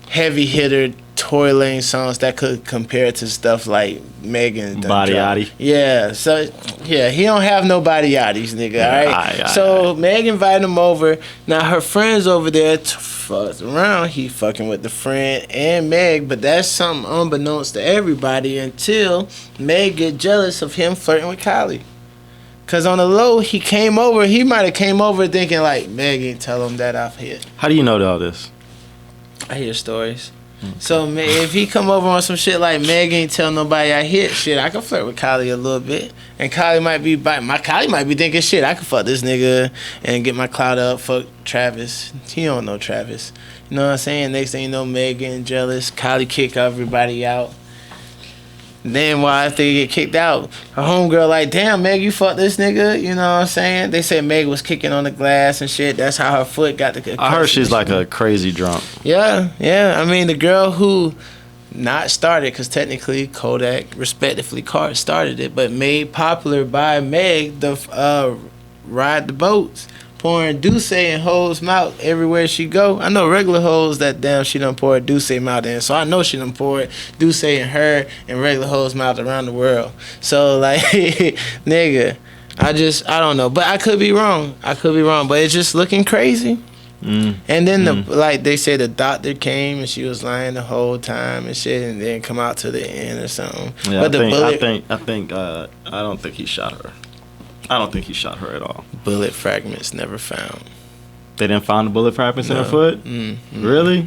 Speaker 2: heavy hitter Tory Lanez songs that could compare to stuff like Megan.
Speaker 1: Body Yachty.
Speaker 2: Yeah, so he don't have no body yachties, nigga. All right. So Meg invited him over. Now her friends over there fucks around. He fucking with the friend and Meg, but that's something unbeknownst to everybody until Meg get jealous of him flirting with Kylie. Cause on the low, he might have came over thinking like Meg ain't tell him that I've hit.
Speaker 1: How do you know all this?
Speaker 2: I hear stories. Okay. So if he come over on some shit like Meg ain't tell nobody I hit, shit, I can flirt with Kylie a little bit, and Kylie might be thinking, shit, I can fuck this nigga and get my clout up. Fuck Travis. He don't know Travis. You know what I'm saying? Next thing you know, Meg getting jealous. Kylie kick everybody out. Then why if they get kicked out, her homegirl like, damn, Meg, you fucked this nigga. You know what I'm saying? They said Meg was kicking on the glass and shit. That's how her foot got the.
Speaker 1: I heard she's like a crazy drunk.
Speaker 2: Yeah. I mean, the girl who not started, because technically Kodak respectively started it, but made popular by Meg, the ride the boats. Pouring Douce in hoes' mouth everywhere she go. I know regular hoes that damn she done poured Douce mouth in. So I know she done poured Douce in her and regular hoes' mouth around the world. So like, nigga, I don't know. But I could be wrong. But it's just looking crazy. And then like they said the doctor came and she was lying the whole time and shit, and then come out to the end or something.
Speaker 1: Yeah, but I don't think he shot her. I don't think he shot her at all.
Speaker 2: Bullet fragments never found.
Speaker 1: They didn't find the bullet fragments in her foot? Really?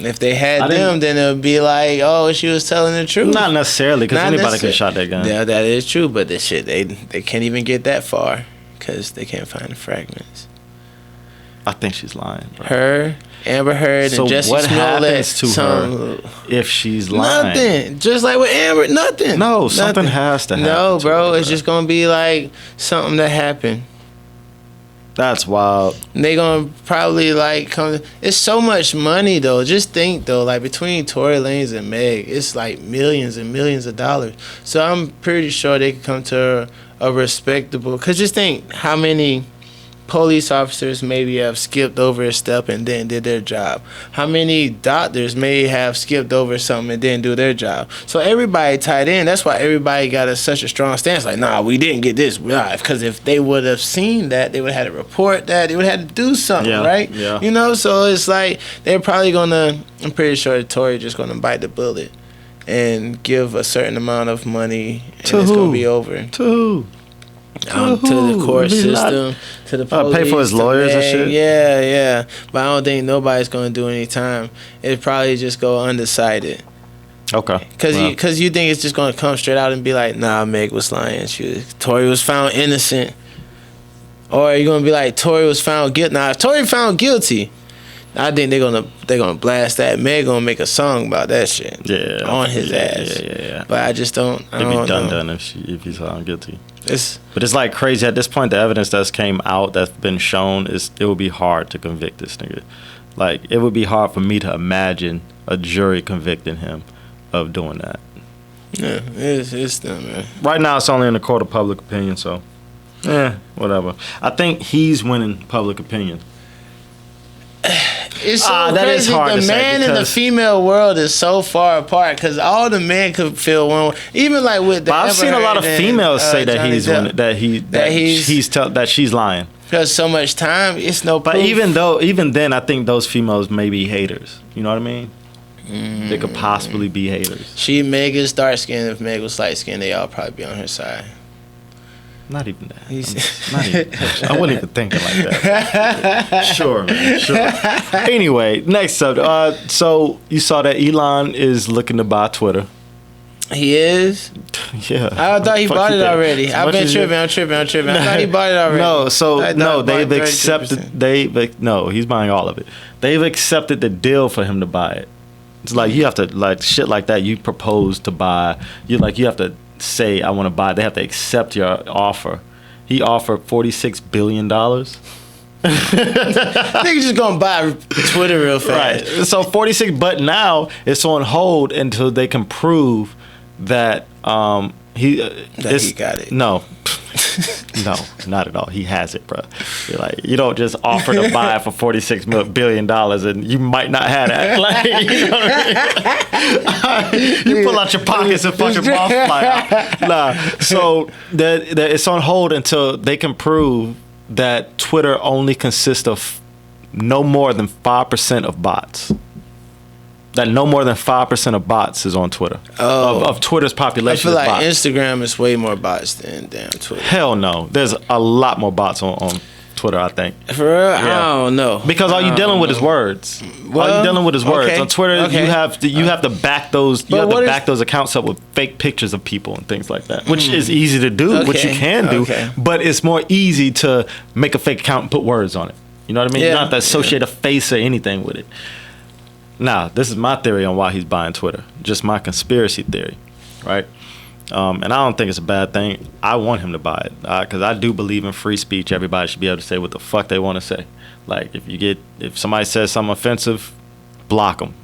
Speaker 2: If they had them, then it would be like, oh, she was telling the truth.
Speaker 1: Not necessarily, because anybody could have shot that gun.
Speaker 2: Yeah, that is true, but this shit, they can't even get that far because they can't find the fragments.
Speaker 1: I think she's lying, bro.
Speaker 2: Her, Amber Heard, and Jesse Smollett. So what happens
Speaker 1: to her if she's lying?
Speaker 2: Nothing. Just like with Amber, nothing.
Speaker 1: No, something has to happen.
Speaker 2: No, bro, it's just going to be like something that happened.
Speaker 1: That's wild.
Speaker 2: They gonna probably like come. It's so much money though. Just think though, like between Tory Lanez and Meg, it's like millions and millions of dollars. So I'm pretty sure they could come to a respectable. Cause just think how many police officers maybe have skipped over a step and then did their job. How many doctors may have skipped over something and didn't do their job. So everybody tied in. That's why everybody got such a strong stance. Like, nah, we didn't get this. Because if they would have seen that, they would have had to report that. They would have had to do something, right?
Speaker 1: Yeah.
Speaker 2: You know, so it's like they're probably going to, I'm pretty sure Tory just going to bite the bullet and give a certain amount of money and it's going to be over.
Speaker 1: To who?
Speaker 2: To the court system, to the police.
Speaker 1: Pay for his lawyers and shit?
Speaker 2: Yeah. But I don't think nobody's going to do any time. It'd probably just go undecided.
Speaker 1: Okay.
Speaker 2: Because you think it's just going to come straight out and be like, nah, Meg was lying. Tory was found innocent. Or you're going to be like, Tory was found guilty. Nah, if Tory found guilty, I think they're gonna blast that. Meg gonna make a song about that shit.
Speaker 1: Yeah.
Speaker 2: On his ass.
Speaker 1: Yeah.
Speaker 2: But I just don't.
Speaker 1: It'd be done if he's found guilty. But it's like crazy at this point. The evidence that's came out, that's been shown, it would be hard to convict this nigga. Like it would be hard for me to imagine a jury convicting him of doing that.
Speaker 2: Yeah, it's done, man.
Speaker 1: Right now, it's only in the court of public opinion, so whatever. I think he's winning public opinion.
Speaker 2: It's so crazy. The man and the female world is so far apart because all the men could feel one. Even like with the.
Speaker 1: I've seen a lot of females say that that she's lying.
Speaker 2: Because so much time, it's no proof.
Speaker 1: But even then, I think those females may be haters. You know what I mean? They could possibly be haters.
Speaker 2: Meg is dark skinned. If Meg was light skinned, they all probably be on her side.
Speaker 1: Not even that. I wasn't even thinking like that. Sure, man. Sure. Anyway, next subject. So you saw that Elon is looking to buy Twitter.
Speaker 2: He is?
Speaker 1: Yeah.
Speaker 2: I thought he bought it already. I've been tripping. I'm tripping. I thought he bought it already.
Speaker 1: They've accepted. No, he's buying all of it. They've accepted the deal for him to buy it. It's like you have to, like, shit like that. You propose to buy. You have to say, I want to buy. They have to accept your offer. He offered $46 billion.
Speaker 2: Nigga just gonna buy Twitter real fast.
Speaker 1: Right. So 46, but now it's on hold until they can prove that he
Speaker 2: got it.
Speaker 1: No, not at all. He has it, bro. You're like, you don't just offer to buy it for $46 billion and you might not have that. Like, you know what I mean? You pull out your pockets and fucking moth fly out. Nah. So that it's on hold until they can prove that Twitter only consists of no more than 5% of bots. That no more than 5% of bots is on Twitter. Of Twitter's population.
Speaker 2: I feel like
Speaker 1: bots.
Speaker 2: Instagram is way more bots than damn Twitter.
Speaker 1: Hell no. There's a lot more bots on Twitter, I think.
Speaker 2: For real? Yeah. I don't know.
Speaker 1: Because all you're dealing with is words. All you're dealing with is words. Okay. On Twitter, you have to back those. You have to back those accounts up with fake pictures of people and things like that, which is easy to do, which you can do. But it's more easy to make a fake account and put words on it. You know what I mean? Yeah. Not to associate a face or anything with it. Now, this is my theory on why he's buying Twitter. Just my conspiracy theory, right? And I don't think it's a bad thing. I want him to buy it because I do believe in free speech. Everybody should be able to say what the fuck they want to say. Like, if somebody says something offensive, block them.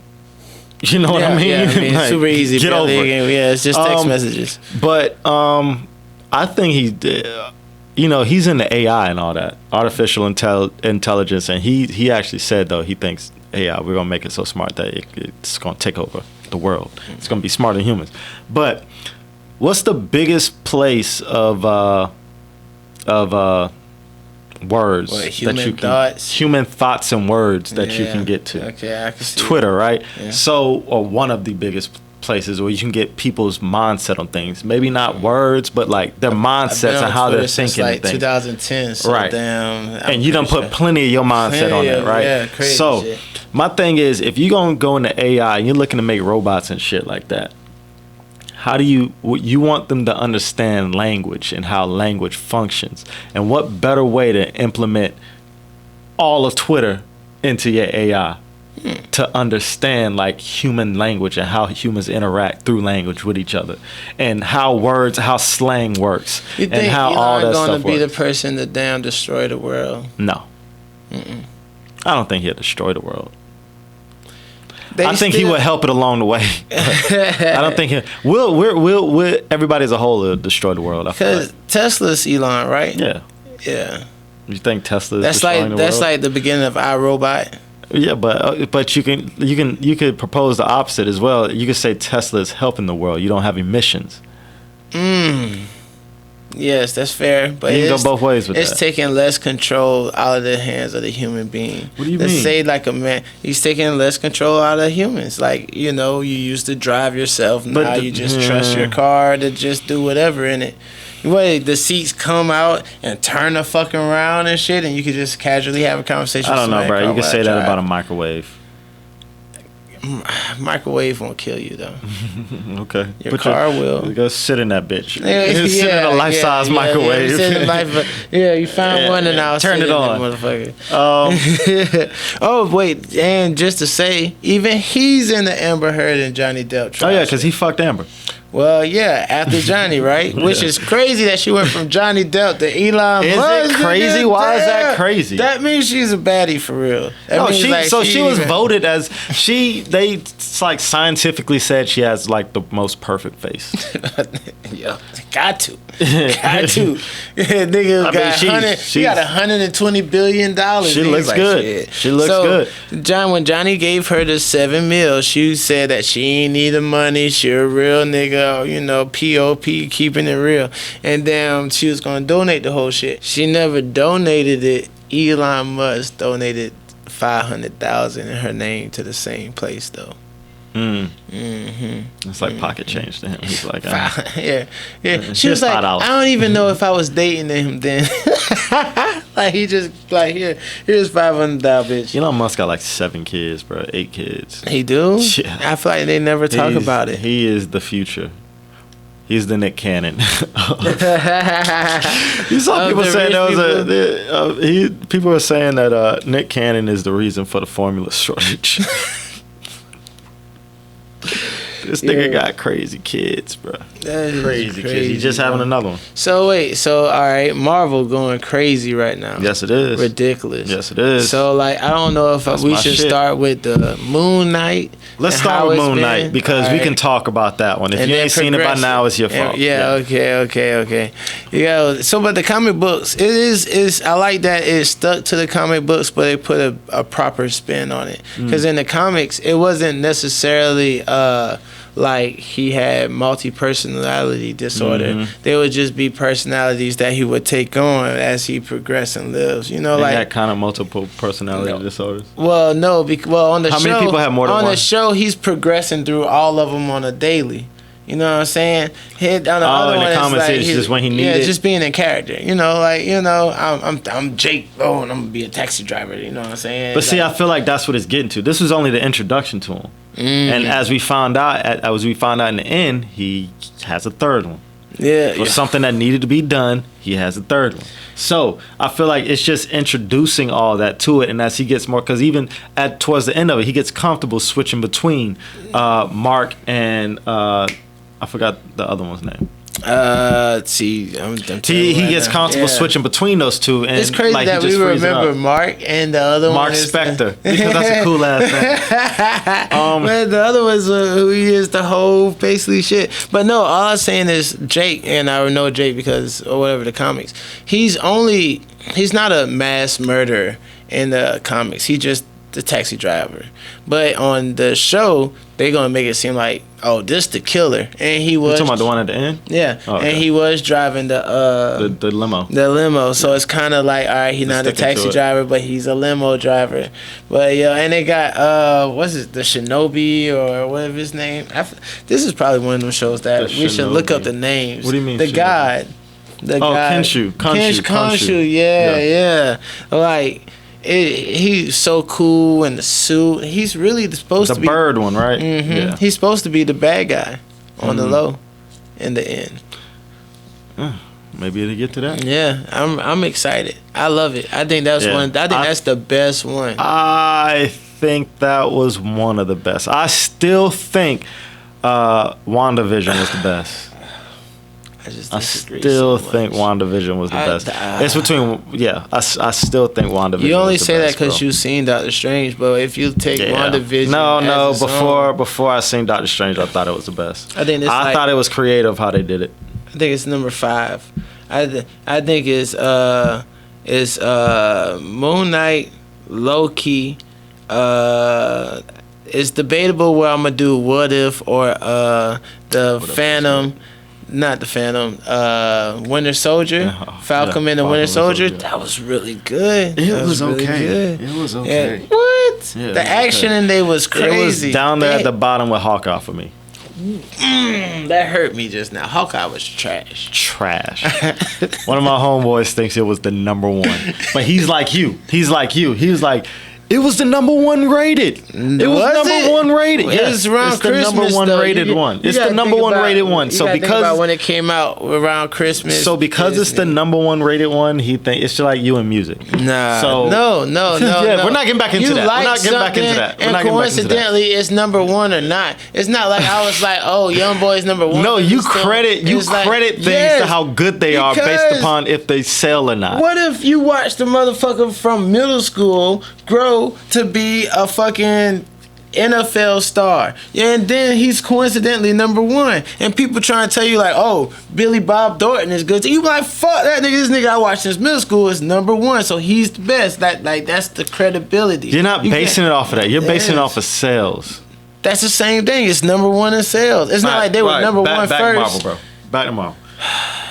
Speaker 1: You know what I mean?
Speaker 2: Yeah, like, super easy.
Speaker 1: Get over it.
Speaker 2: Yeah, it's just text messages.
Speaker 1: But I think he's into AI and all that, artificial intelligence, and he actually said though he thinks AI, we're gonna make it so smart that it's gonna take over the world. It's gonna be smarter than humans. But what's the biggest place of words human thoughts and words that you can get to?
Speaker 2: Okay, I can see
Speaker 1: Twitter, right? Yeah. So, or one of the biggest places where you can get people's mindset on things. Maybe not words, but like their mindsets and how they're thinking.
Speaker 2: Like 2010, so
Speaker 1: right?
Speaker 2: And
Speaker 1: you done put plenty of your mindset on there, right?
Speaker 2: Yeah, crazy.
Speaker 1: So,
Speaker 2: shit.
Speaker 1: My thing is, if you're gonna go into AI and you're looking to make robots and shit like that, how do you want them to understand language and how language functions? And what better way to implement all of Twitter into your AI to understand like human language and how humans interact through language with each other and how slang works
Speaker 2: you think
Speaker 1: and how
Speaker 2: Elon
Speaker 1: all that
Speaker 2: gonna
Speaker 1: stuff
Speaker 2: be
Speaker 1: works.
Speaker 2: the person to damn destroy the world?
Speaker 1: No. I don't think he'll destroy the world. I think he would help it along the way. I don't think we'll everybody as a whole will destroy the world.
Speaker 2: Because Tesla's Elon, right?
Speaker 1: Yeah.
Speaker 2: Yeah.
Speaker 1: You think Tesla is
Speaker 2: destroying the world? That's like the beginning of iRobot.
Speaker 1: Yeah, but you could propose the opposite as well. You could say Tesla is helping the world. You don't have emissions.
Speaker 2: Yes, that's fair. But
Speaker 1: you can go both ways with that.
Speaker 2: It's taking less control out of the hands of the human being.
Speaker 1: What do you mean?
Speaker 2: Let's say like a man, he's taking less control out of humans. Like, you used to drive yourself. Now you just trust your car to just do whatever in it. The seats come out and turn the fucking around and shit, and you could just casually have a conversation.
Speaker 1: I don't know, bro. You can say that about a microwave.
Speaker 2: Microwave won't kill you though.
Speaker 1: Okay.
Speaker 2: Your car will.
Speaker 1: Go sit in that bitch. Sit in a life-size microwave.
Speaker 2: You find one and I'll
Speaker 1: turn it on,
Speaker 2: motherfucker. Oh wait, and just to say, even he's in the Amber Heard and Johnny Depp trial.
Speaker 1: Oh yeah, because he fucked Amber.
Speaker 2: Well, yeah, after Johnny, right? Which is crazy that she went from Johnny Depp to Elon Musk.
Speaker 1: Is it crazy? Why is that crazy?
Speaker 2: That means she's a baddie for real.
Speaker 1: No, she was voted as they like scientifically said she has like the most perfect face.
Speaker 2: Yeah, got to. Nigga she got $120 billion.
Speaker 1: She looks good. Shit. She looks good.
Speaker 2: When Johnny gave her the $7 million, she said that she ain't need the money. She a real nigga, you know, P.O.P. keeping it real. And then she was gonna donate the whole shit. She never donated it. Elon Musk donated $500,000 in her name to the same place though.
Speaker 1: It's like pocket change to him. He's like,
Speaker 2: yeah. She was like, $5. I don't even know if I was dating him then. Like he just like here's $500, bitch.
Speaker 1: Elon Musk got like 7 kids, bro, 8 kids.
Speaker 2: He do?
Speaker 1: Yeah.
Speaker 2: I feel like they never talk about it.
Speaker 1: He is the future. He's the Nick Cannon. You saw people saying people are saying that Nick Cannon is the reason for the formula shortage. This nigga got crazy kids, bro. Crazy kids. He's just having another one.
Speaker 2: So wait, all right, Marvel going crazy right now.
Speaker 1: Yes, it is.
Speaker 2: Ridiculous.
Speaker 1: Yes, it is.
Speaker 2: So like, I don't know if we should start with the Moon Knight.
Speaker 1: Let's start with Moon Knight because we can talk about that one. If you ain't seen it by now, it's your fault.
Speaker 2: Yeah. Okay. Yeah. So, but the comic books, it is. I like that it stuck to the comic books, but they put a proper spin on it. Because in the comics, it wasn't necessarily like he had multi-personality disorder. They would just be personalities that he would take on as he progressed and lives. You know, like
Speaker 1: that kind of multiple personality disorders.
Speaker 2: Well, no, on the show,
Speaker 1: how many people have more than one?
Speaker 2: On the show, he's progressing through all of them on a daily. You know what I'm saying?
Speaker 1: In the comments, it's just when he needed.
Speaker 2: Yeah, just being in character. You know, like I'm Jake. Oh, and I'm gonna be a taxi driver. You know what I'm saying?
Speaker 1: But see, I feel like that's what it's getting to. This was only the introduction to him, and as we found out in the end, he has a third one. For something that needed to be done, he has a third one. So I feel like it's just introducing all that to it, and as he gets more, because even towards the end of it, he gets comfortable switching between Mark and I forgot the other one's name.
Speaker 2: Let's see.
Speaker 1: He gets comfortable switching between those two, and
Speaker 2: it's crazy like, that we remember Mark and the other one.
Speaker 1: Mark Spector, because that's a cool ass name.
Speaker 2: Man, the other one's who he is, the whole basically shit. But no, all I'm saying is Jake, and I know Jake because or whatever the comics. He's not a mass murderer in the comics. He just the taxi driver. But on the show, they're gonna make it seem like, oh, this the killer, and he was.
Speaker 1: You talking about the one at the end?
Speaker 2: Yeah, and he was driving the
Speaker 1: limo.
Speaker 2: The limo, so it's kind of like, all right, he's not a taxi driver, but he's a limo driver. But yeah, and they got what's it, the Shinobi or whatever his name. This is probably one of them shows that we should look up the names.
Speaker 1: What do you mean?
Speaker 2: The god. Khonshu. Yeah. Like. He's so cool in the suit. He's really supposed to be
Speaker 1: the bird one, right?
Speaker 2: Yeah. He's supposed to be the bad guy on the low in the end.
Speaker 1: Maybe it'll get to that.
Speaker 2: Yeah, I'm excited. I love it. I think that's one. I think that's the best one.
Speaker 1: I think that was one of the best. I still think WandaVision was the best. I still think WandaVision was the best. It's between, I still think WandaVision.
Speaker 2: You only
Speaker 1: was the
Speaker 2: say
Speaker 1: best,
Speaker 2: that because you've seen Doctor Strange, but if you take WandaVision,
Speaker 1: before I seen Doctor Strange, I thought it was the best.
Speaker 2: I
Speaker 1: thought it was creative how they did it.
Speaker 2: I think it's number 5. I think it's Moon Knight, Loki. It's debatable where I'm gonna do What If or the Phantom. Not the Phantom, Winter Soldier, Falcon and the Winter Soldier. That was really good.
Speaker 1: It was okay.
Speaker 2: Yeah. What? Yeah, the action in there was crazy.
Speaker 1: It was down there at the bottom with Hawkeye for me.
Speaker 2: That hurt me just now. Hawkeye was trash.
Speaker 1: One of my homeboys thinks it was the number 1, but he's like you. He was like, It was the number one rated. It was number one rated.
Speaker 2: Yes, it's
Speaker 1: the number one rated one. It's the number one rated one. So because
Speaker 2: when it came out around Christmas.
Speaker 1: So because it's the number one rated one, he think it's just like you and music.
Speaker 2: Nah.
Speaker 1: So
Speaker 2: no.
Speaker 1: Yeah, we're not getting back into that. We're not getting back into that.
Speaker 2: And coincidentally, it's number one or not. It's not like I was like, oh, Young Boy's number one.
Speaker 1: No, you credit things to how good they are based upon if they sell or not.
Speaker 2: What if you watch the motherfucker from middle school grow to be a fucking NFL star, and then he's coincidentally number one, and people trying to tell you like, oh, Billy Bob Thornton is good. You be like, fuck that nigga. This nigga I watched since middle school is number one, so he's the best. That's the credibility.
Speaker 1: You're not basing it off of that. You're basing it off of sales.
Speaker 2: That's the same thing. It's number one in sales. It's not like they were number one
Speaker 1: back
Speaker 2: first.
Speaker 1: Marvel, bro. Back to Marvel.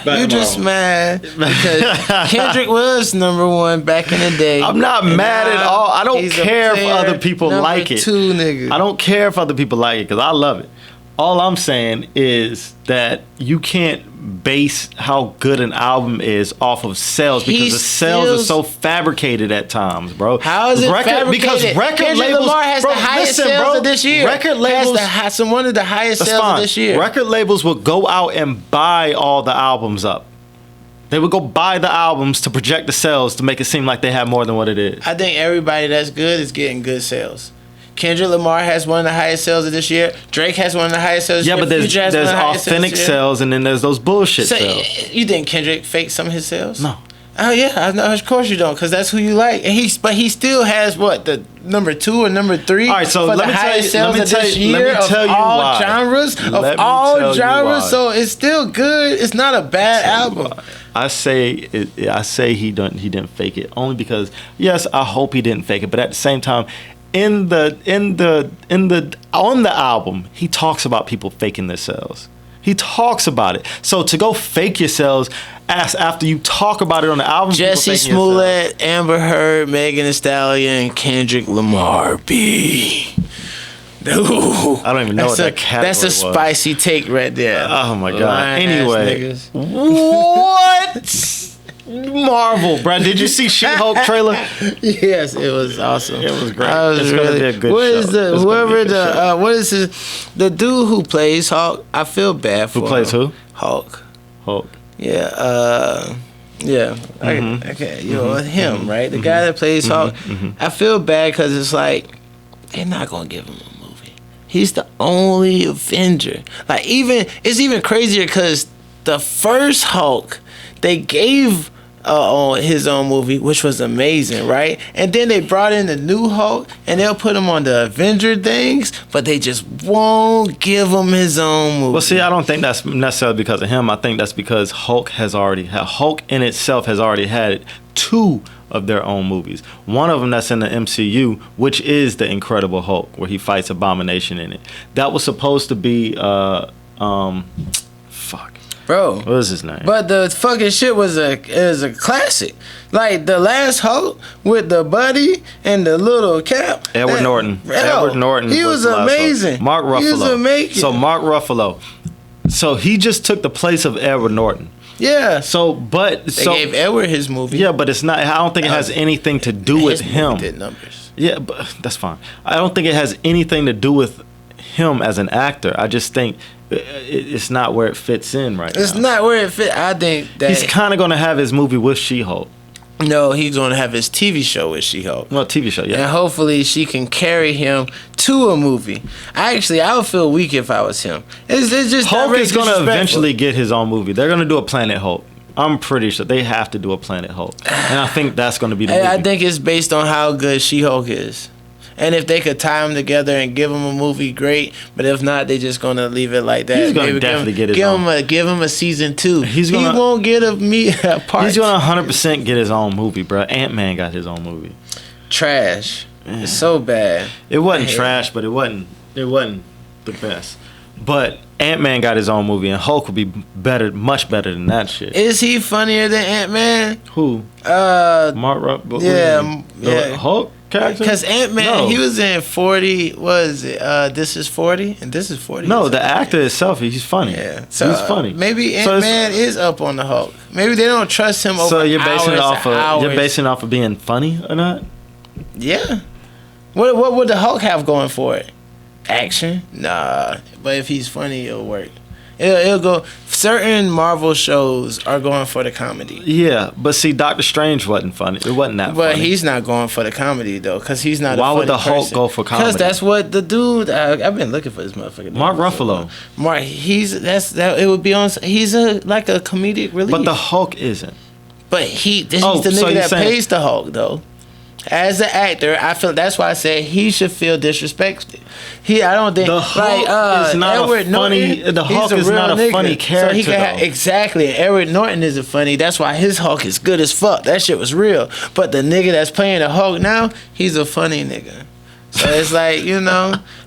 Speaker 2: You just mad because Kendrick was number one back in the day.
Speaker 1: I'm not mad at all. I don't care if other people like it. I don't care if other people like it because I love it. All I'm saying is that you can't base how good an album is off of sales because the sales are so fabricated at times, bro.
Speaker 2: How is it fabricated?
Speaker 1: Because record labels,
Speaker 2: Lamar has the highest sales of this year.
Speaker 1: Record labels
Speaker 2: has one of the highest sales of this year.
Speaker 1: Record labels would go out and buy all the albums up. They would go buy the albums to project the sales to make it seem like they have more than what it is.
Speaker 2: I think everybody that's good is getting good sales. Kendrick Lamar has one of the highest sales of this year. Drake has one of the highest sales.
Speaker 1: Yeah, but there's authentic sales, and then there's those bullshit sales.
Speaker 2: You think Kendrick faked some of his sales?
Speaker 1: No.
Speaker 2: Oh yeah, of course you don't, because that's who you like. And he still has what, the number 2 or number 3?
Speaker 1: All right, so
Speaker 2: for
Speaker 1: let
Speaker 2: the
Speaker 1: me
Speaker 2: highest
Speaker 1: tell you.
Speaker 2: Sales of this year of all genres, of all genres. So it's still good. It's not a bad album.
Speaker 1: I say he didn't fake it only because yes, I hope he didn't fake it, but at the same time. On the album, he talks about people faking their sales. He talks about it. So to go fake your sales after you talk about it on the album,
Speaker 2: Jesse Smollett, Amber Heard, Megan Thee Stallion, Kendrick Lamar, B. Ooh,
Speaker 1: I don't even know what that category was.
Speaker 2: That's a spicy take right there.
Speaker 1: Oh my god. Anyway, what? Marvel, bro. Did you see She-Hulk trailer?
Speaker 2: Yes, it was awesome.
Speaker 1: It was great. It's gonna be a good show.
Speaker 2: What is the dude who plays Hulk? I feel bad for him.
Speaker 1: Who plays who?
Speaker 2: Hulk.
Speaker 1: Yeah.
Speaker 2: Yeah. Okay. You know him, right? The guy that plays Hulk. I feel bad because it's like they're not gonna give him a movie. He's the only Avenger. Like it's even crazier because the first Hulk they gave his own movie, which was amazing, right? And then they brought in the new Hulk, and they'll put him on the Avenger things, but they just won't give him his own movie.
Speaker 1: Well, see, I don't think that's necessarily because of him. I think that's because Hulk in itself has already had 2 of their own movies. One of them that's in the MCU, which is the Incredible Hulk, where he fights Abomination in it. That was supposed to be
Speaker 2: Bro,
Speaker 1: what was his name?
Speaker 2: But the fucking shit was a classic. Like the last Hulk with the buddy and the little cap.
Speaker 1: Edward Norton.
Speaker 2: He was amazing.
Speaker 1: Mark Ruffalo.
Speaker 2: He was amazing.
Speaker 1: So Mark Ruffalo. So he just took the place of Edward Norton.
Speaker 2: Yeah.
Speaker 1: They
Speaker 2: gave Edward his movie.
Speaker 1: Yeah, but it's not. I don't think it has anything to do with him.
Speaker 2: Did numbers.
Speaker 1: Yeah, but that's fine. I don't think it has anything to do with him as an actor. I just think it's not where it fits in right now.
Speaker 2: It's not where it fits. I think that
Speaker 1: he's kind of going to have his movie with She-Hulk.
Speaker 2: No, he's going to have his TV show with She-Hulk.
Speaker 1: Well, TV show, yeah.
Speaker 2: And hopefully she can carry him to a movie. I would feel weak if I was him. It's just
Speaker 1: Hulk is going to eventually get his own movie. They're going to do a Planet Hulk. I'm pretty sure they have to do a Planet Hulk. And I think that's going to be the movie.
Speaker 2: I think it's based on how good She-Hulk is. And if they could tie them together and give him a movie, great. But if not, they just gonna leave it like that.
Speaker 1: He's gonna definitely get his own.
Speaker 2: Give him a season 2. He won't get a part.
Speaker 1: He's gonna 100% get his own movie, bro. Ant-Man got his own movie.
Speaker 2: Trash. Man. It's so bad.
Speaker 1: It wasn't trash, but it wasn't the best. But Ant-Man got his own movie, and Hulk would be much better than that shit.
Speaker 2: Is he funnier than Ant-Man?
Speaker 1: Who? Mark Ruffalo.
Speaker 2: Yeah.
Speaker 1: Hulk.
Speaker 2: Because Ant-Man, he was in 40, what is it? This is 40? And this is 40.
Speaker 1: No, the actor itself, he's funny.
Speaker 2: Yeah. So,
Speaker 1: he's funny.
Speaker 2: Maybe Ant-Man is up on the Hulk. Maybe they don't trust him over
Speaker 1: So you're basing
Speaker 2: hours
Speaker 1: it off of being funny or not?
Speaker 2: Yeah. What would the Hulk have going for it? Action? Nah. But if he's funny, it'll work. It'll go. Certain Marvel shows are going for the comedy.
Speaker 1: Yeah, but see, Doctor Strange wasn't funny. It wasn't that funny.
Speaker 2: But he's not going for the comedy though, because he's not.
Speaker 1: Why
Speaker 2: a funny
Speaker 1: would the Hulk
Speaker 2: person.
Speaker 1: go for comedy?
Speaker 2: Because that's what the dude. I've been looking for this motherfucker.
Speaker 1: Mark Ruffalo.
Speaker 2: Mark, it would be on. He's like a comedic relief.
Speaker 1: But the Hulk isn't.
Speaker 2: But he's the nigga that pays the Hulk though. As an actor, I feel that's why I said he should feel disrespected. I don't think
Speaker 1: the Hulk is not
Speaker 2: Edward
Speaker 1: a funny.
Speaker 2: Norton,
Speaker 1: The Hulk is not a funny character.
Speaker 2: So he can exactly. Edward Norton isn't funny. That's why his Hulk is good as fuck. That shit was real. But the nigga that's playing the Hulk now, he's a funny nigga. So it's like,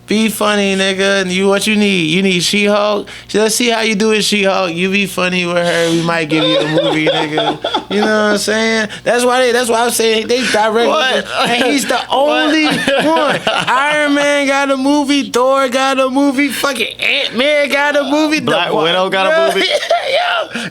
Speaker 2: be funny, nigga. And what you need? You need She-Hulk. So let's see how you do it, She-Hulk. You be funny with her. We might give you a movie, nigga. You know what I'm saying? That's why I'm saying they direct. And he's the only one. Iron Man got a movie. Thor got a movie. Fucking Ant-Man got a movie.
Speaker 1: Black Widow got a movie.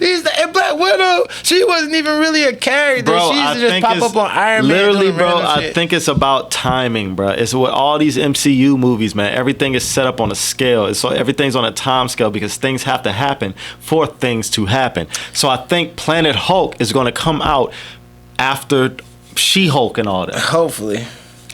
Speaker 2: And Black Widow. She wasn't even really a character.
Speaker 1: Bro,
Speaker 2: she used to just pop up on Iron Man.
Speaker 1: Literally, bro, I think it's about timing, bro. It's with all these MCU movies, man. Everything is set up on a scale. So everything's on a time scale because things have to happen for things to happen. So I think Planet Hulk is going to come out after She-Hulk and all that.
Speaker 2: Hopefully.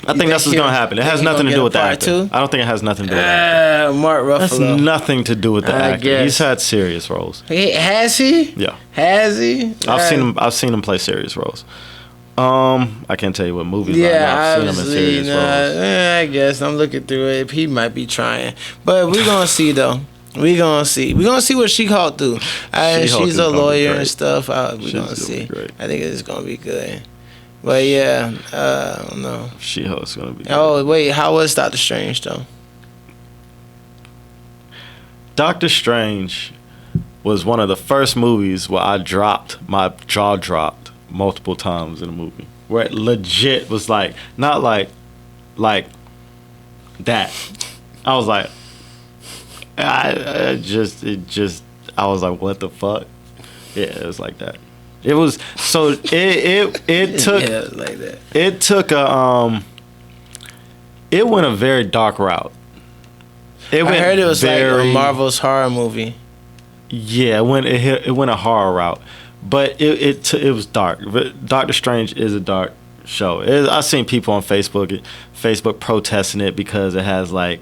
Speaker 1: I think that's what's going to happen. It has nothing to do with the actor. I don't think it has nothing to do with the actor.
Speaker 2: Mark Ruffalo.
Speaker 1: That's nothing to do with the actor. Guess. He's had serious roles.
Speaker 2: Has he?
Speaker 1: Yeah.
Speaker 2: Has he?
Speaker 1: I've seen him play serious roles. I can't tell you what movies.
Speaker 2: Yeah,
Speaker 1: I've seen him in serious roles.
Speaker 2: I guess I'm looking through it. He might be trying, but we're gonna see though. We're gonna see what She-Hulk do. She's a lawyer and stuff. We're gonna see. I think it's gonna be good. But yeah, I don't know.
Speaker 1: She-Hulk's gonna be good.
Speaker 2: Oh wait, how was Doctor Strange though?
Speaker 1: Doctor Strange was one of the first movies where my jaw dropped multiple times in a movie, where it legit was like, not like that. I was like, I was like, what the fuck? Yeah, it was like that. It was so it took
Speaker 2: yeah, like that.
Speaker 1: It took it went a very dark route.
Speaker 2: I heard it was like a Marvel's horror movie.
Speaker 1: Yeah, it went a horror route. But it was dark. But Doctor Strange is a dark show. I've seen people on Facebook protesting it because it has they're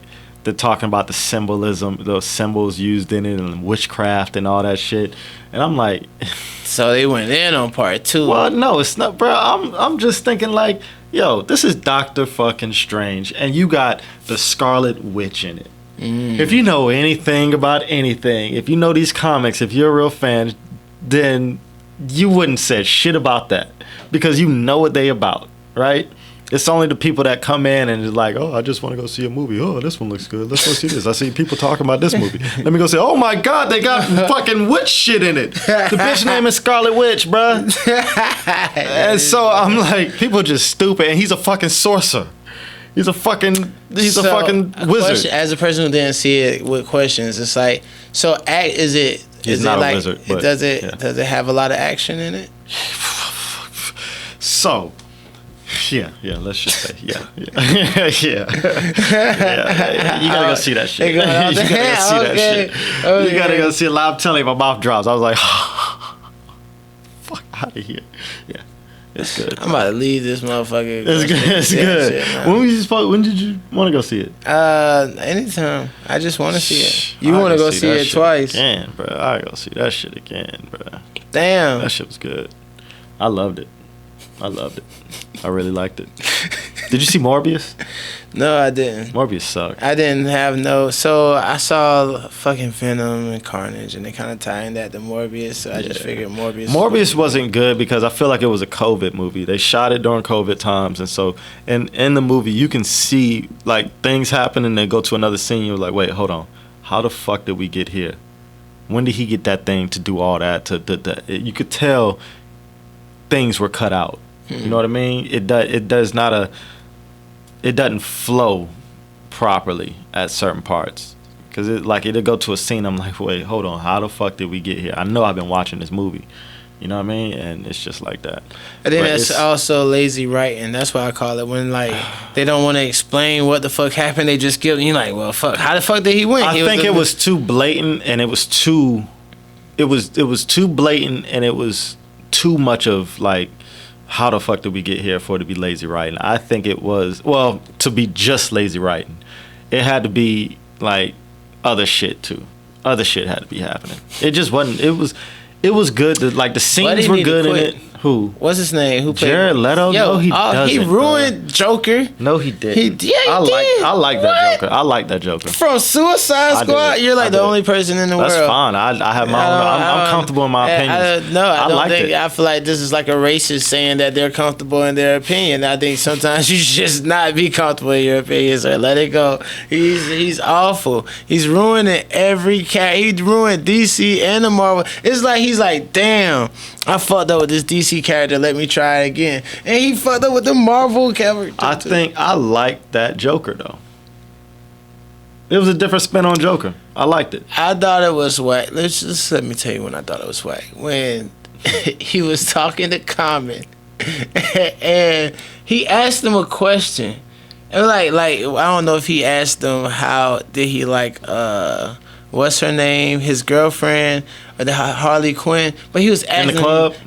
Speaker 1: talking about the symbolism, those symbols used in it, and witchcraft and all that shit. And I'm like,
Speaker 2: so they went in on part 2.
Speaker 1: Well, no, it's not, bro. I'm just thinking yo, this is Doctor fucking Strange, and you got the Scarlet Witch in it. If you know anything about anything, if you know these comics, if you're a real fan, then you wouldn't say shit about that because you know what they about, right? It's only the people that come in and is like, oh, I just want to go see a movie. Oh, this one looks good. Let's go see this. I see people talking about this movie. Let me go say, oh my God, they got fucking witch shit in it. The bitch name is Scarlet Witch, bruh. And so I'm like, people are just stupid. And he's a fucking sorcerer. He's a fucking wizard.
Speaker 2: As a person who didn't see it with questions, it's like, so is it?
Speaker 1: He's not a wizard. But,
Speaker 2: does it have a lot of action in it?
Speaker 1: So, yeah. Let's just say, yeah. You gotta go see that shit. You gotta go see that shit. Okay. You gotta go see it live. I'm telling you, my mouth drops. I was like, fuck out of here. Yeah. It's good.
Speaker 2: I'm about to leave this motherfucker.
Speaker 1: It's good. When did you want to go see it?
Speaker 2: Anytime. I just want to see it. You want to go see it twice?
Speaker 1: Again, bro. I go see that shit again, bro.
Speaker 2: Damn.
Speaker 1: That shit was good. I loved it. I really liked it. Did you see Morbius?
Speaker 2: No, I didn't.
Speaker 1: Morbius sucked.
Speaker 2: I didn't have So I saw fucking Venom and Carnage, and they kind of tying that to Morbius. So I just figured Morbius.
Speaker 1: Morbius wasn't good because I feel like it was a COVID movie. They shot it during COVID times, and so in the movie you can see things happen, and they go to another scene. You're like, wait, hold on, how the fuck did we get here? When did he get that thing to do all that? You could tell things were cut out. You know what I mean? It doesn't flow properly at certain parts because it'll go to a scene. I'm like, wait, hold on, how the fuck did we get here? I know I've been watching this movie, You know what I mean? And it's just like that.
Speaker 2: I think that's also lazy writing. That's what I call it. When like they don't want to explain what the fuck happened, they just give you like, well, fuck, how the fuck did he win?
Speaker 1: I think it was too blatant, and it was too blatant, and it was too much of like, how the fuck did we get here for it to be lazy writing? I think it was, well, to be just lazy writing. It had to be like other shit too. Other shit had to be happening. It just wasn't. It was good. Like the scenes were good in it. Who?
Speaker 2: What's his name? Who played
Speaker 1: Jared Leto?
Speaker 2: Yo,
Speaker 1: no, he doesn't.
Speaker 2: He ruined
Speaker 1: bro.
Speaker 2: Joker.
Speaker 1: No, he didn't.
Speaker 2: He did.
Speaker 1: I like that Joker. I like that Joker.
Speaker 2: From Suicide Squad, you're like the only person in the world.
Speaker 1: That's fine. I have my own. I'm comfortable in my opinions.
Speaker 2: I don't think. I feel like this is like a racist saying that they're comfortable in their opinion. I think sometimes you should just not be comfortable in your opinions or let it go. He's awful. He's ruining every cat. He ruined DC and the Marvel. It's like he's like, damn, I fucked up with this DC character. Let me try it again. And he fucked up with the Marvel character.
Speaker 1: I think I liked that Joker though. It was a different spin on Joker. I liked it.
Speaker 2: I thought it was whack. Let me tell you when I thought it was whack. When he was talking to Common and he asked him a question. And like I don't know if he asked him how did he like what's her name, his girlfriend, or the Harley Quinn, but he was asking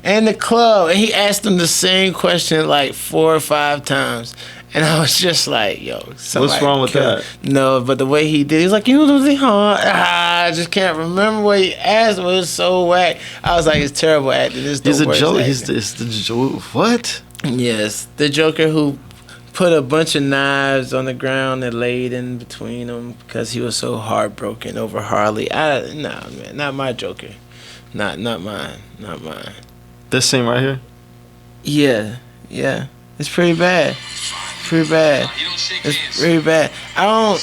Speaker 2: in the club, and he asked him the same question like 4 or 5 times, and I was just like, yo,
Speaker 1: what's wrong with that?
Speaker 2: No, but the way he did, he was like, you know what I just can't remember what he asked. It was so whack. I was like, it's terrible acting. It's the worst acting.
Speaker 1: He's the Joker. What?
Speaker 2: Yes, the Joker who put a bunch of knives on the ground and laid in between them because he was so heartbroken over Harley. Nah, man, not my Joker. Not mine. Not mine.
Speaker 1: This scene right here?
Speaker 2: Yeah. It's pretty bad. It's pretty bad. I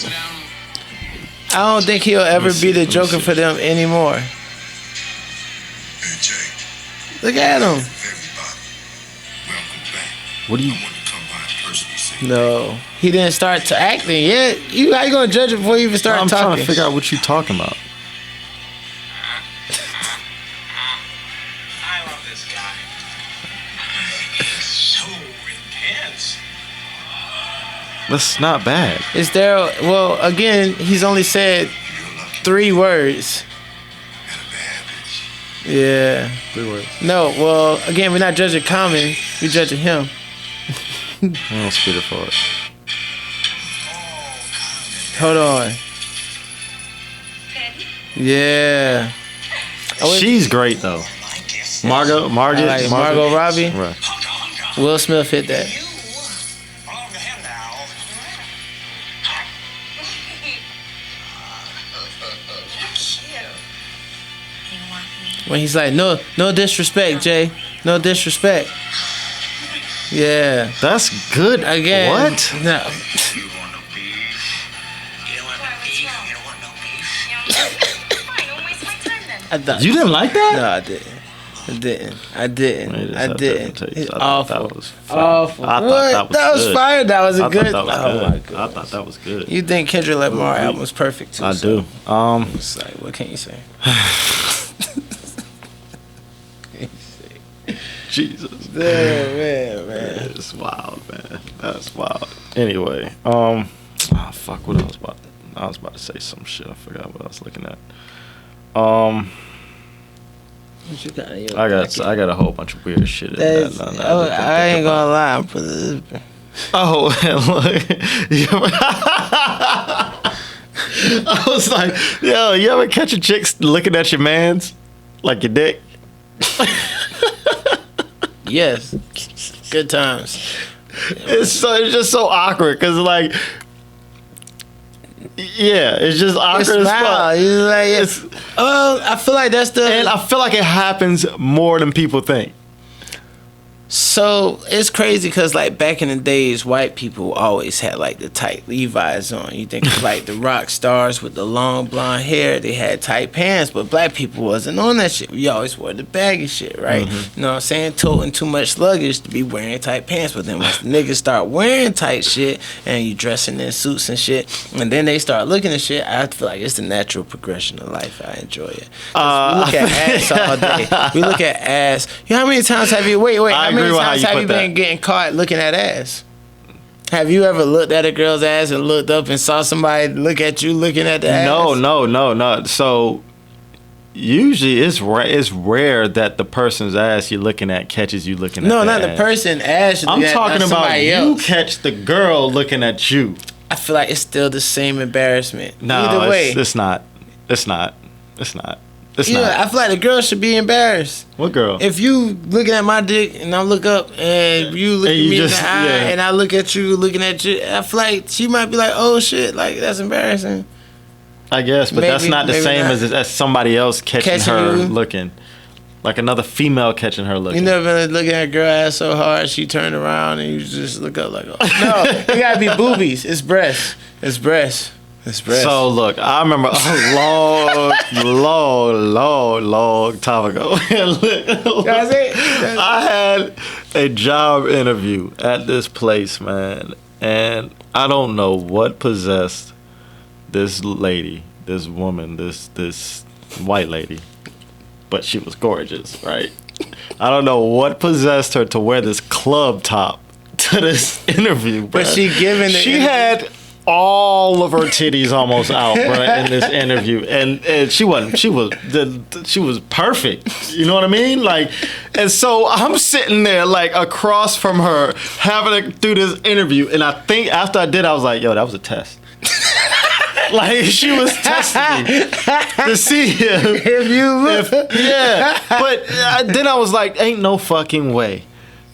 Speaker 2: don't think he'll ever be the Joker for them anymore. Look at him.
Speaker 1: What do you...
Speaker 2: No, he didn't start acting yet. How you gonna judge it before you even start talking?
Speaker 1: I'm trying to figure out what you're talking about.
Speaker 3: I love this guy. So intense.
Speaker 1: That's not bad.
Speaker 2: Is there? Well, again, he's only said 3 words. Yeah.
Speaker 1: 3 words.
Speaker 2: No, well, again, we're not judging Common. We're judging him.
Speaker 1: I don't spit it for it.
Speaker 2: Hold on. Yeah.
Speaker 1: She's great though. Margot
Speaker 2: Robbie.
Speaker 1: Right.
Speaker 2: Will Smith hit that. When he's like, no disrespect, Jay. No disrespect. Yeah.
Speaker 1: That's good.
Speaker 2: Again.
Speaker 1: What?
Speaker 2: No.
Speaker 3: You want no beef? You don't want no beef? You don't want no beef?
Speaker 4: Fine, don't waste my time then.
Speaker 1: You didn't like that?
Speaker 2: No, I didn't. It's awful.
Speaker 1: That was
Speaker 2: awful.
Speaker 1: I thought
Speaker 2: that was fire. That was a good.
Speaker 1: Oh my
Speaker 2: God.
Speaker 1: I thought that was good.
Speaker 2: You think Kendrick Lamar album was perfect too?
Speaker 1: I do.
Speaker 2: It's like, what can you say?
Speaker 1: Jesus.
Speaker 2: Man.
Speaker 1: It's wild, man. That's wild. Anyway, fuck. What else about? I was about to say some shit. I forgot what I was looking at.
Speaker 2: What you got in your
Speaker 1: I got a whole bunch of weird shit.
Speaker 2: I ain't gonna lie. I'm for this.
Speaker 1: Oh, and look. I was like, yo, you ever catch a chick looking at your mans like your dick?
Speaker 2: Yes. Good times.
Speaker 1: It's just so awkward because like, yeah, it's just awkward as fuck.
Speaker 2: I feel like that's
Speaker 1: and I feel like it happens more than people think.
Speaker 2: So So it's crazy because like back in the days, white people always had like the tight Levi's on. You think of like the rock stars with the long blonde hair, they had tight pants, but black people wasn't on that shit. We always wore the baggy shit, right? You know what I'm saying? Toting too much luggage to be wearing tight pants. But then once the niggas start wearing tight shit and you dressing in suits and shit, and then they start looking at shit, I feel like it's the natural progression of life. I enjoy it. We look at ass all day. We look at ass. You know how many times have you how many times have you been getting caught looking at ass? Have you ever looked at a girl's ass and looked up and saw somebody look at you looking at the ass?
Speaker 1: No. So usually it's rare that the person's ass you're looking at catches you looking at.
Speaker 2: No, not
Speaker 1: ass.
Speaker 2: the person ass.
Speaker 1: I'm talking about you
Speaker 2: else.
Speaker 1: catch the girl looking at you.
Speaker 2: I feel like it's still the same embarrassment.
Speaker 1: No,
Speaker 2: either way,
Speaker 1: it's not. It's not.
Speaker 2: I feel like the girl should be embarrassed.
Speaker 1: What girl?
Speaker 2: If you looking at my dick and I look up and you look at me in the eye and I look at you looking at you, I feel like she might be like, oh shit, like that's embarrassing.
Speaker 1: I guess, but that's not the same as somebody else catching her looking. Like another female catching her looking.
Speaker 2: You never been looking at a girl ass so hard she turned around and you just look up like, oh. No, it gotta be boobies. It's breasts. It's breasts. It's breasts.
Speaker 1: So look, I remember a long time ago.
Speaker 2: That's it.
Speaker 1: I had a job interview at this place, man, and I don't know what possessed this lady, this woman, this white lady, but she was gorgeous, right? I don't know what possessed her to wear this club top to this interview,
Speaker 2: but she
Speaker 1: had all of her titties almost out, bro, in this interview, and she was perfect. You know what I mean? Like, and so I'm sitting there like across from her, having to do this interview, and I think after I did, I was like, yo, that was a test. Like she was testing me to see if you look. But then I was like, ain't no fucking way,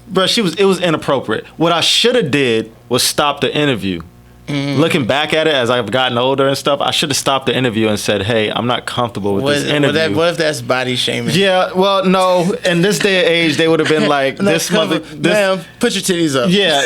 Speaker 1: bro. It was inappropriate. What I should have did was stop the interview. Looking back at it as I've gotten older and stuff, I should have stopped the interview and said, hey, I'm not comfortable with this interview.
Speaker 2: What if that's body shaming?
Speaker 1: Yeah, well, no. In this day and age, they would have been like,
Speaker 2: ma'am, put your titties up.
Speaker 1: Yeah.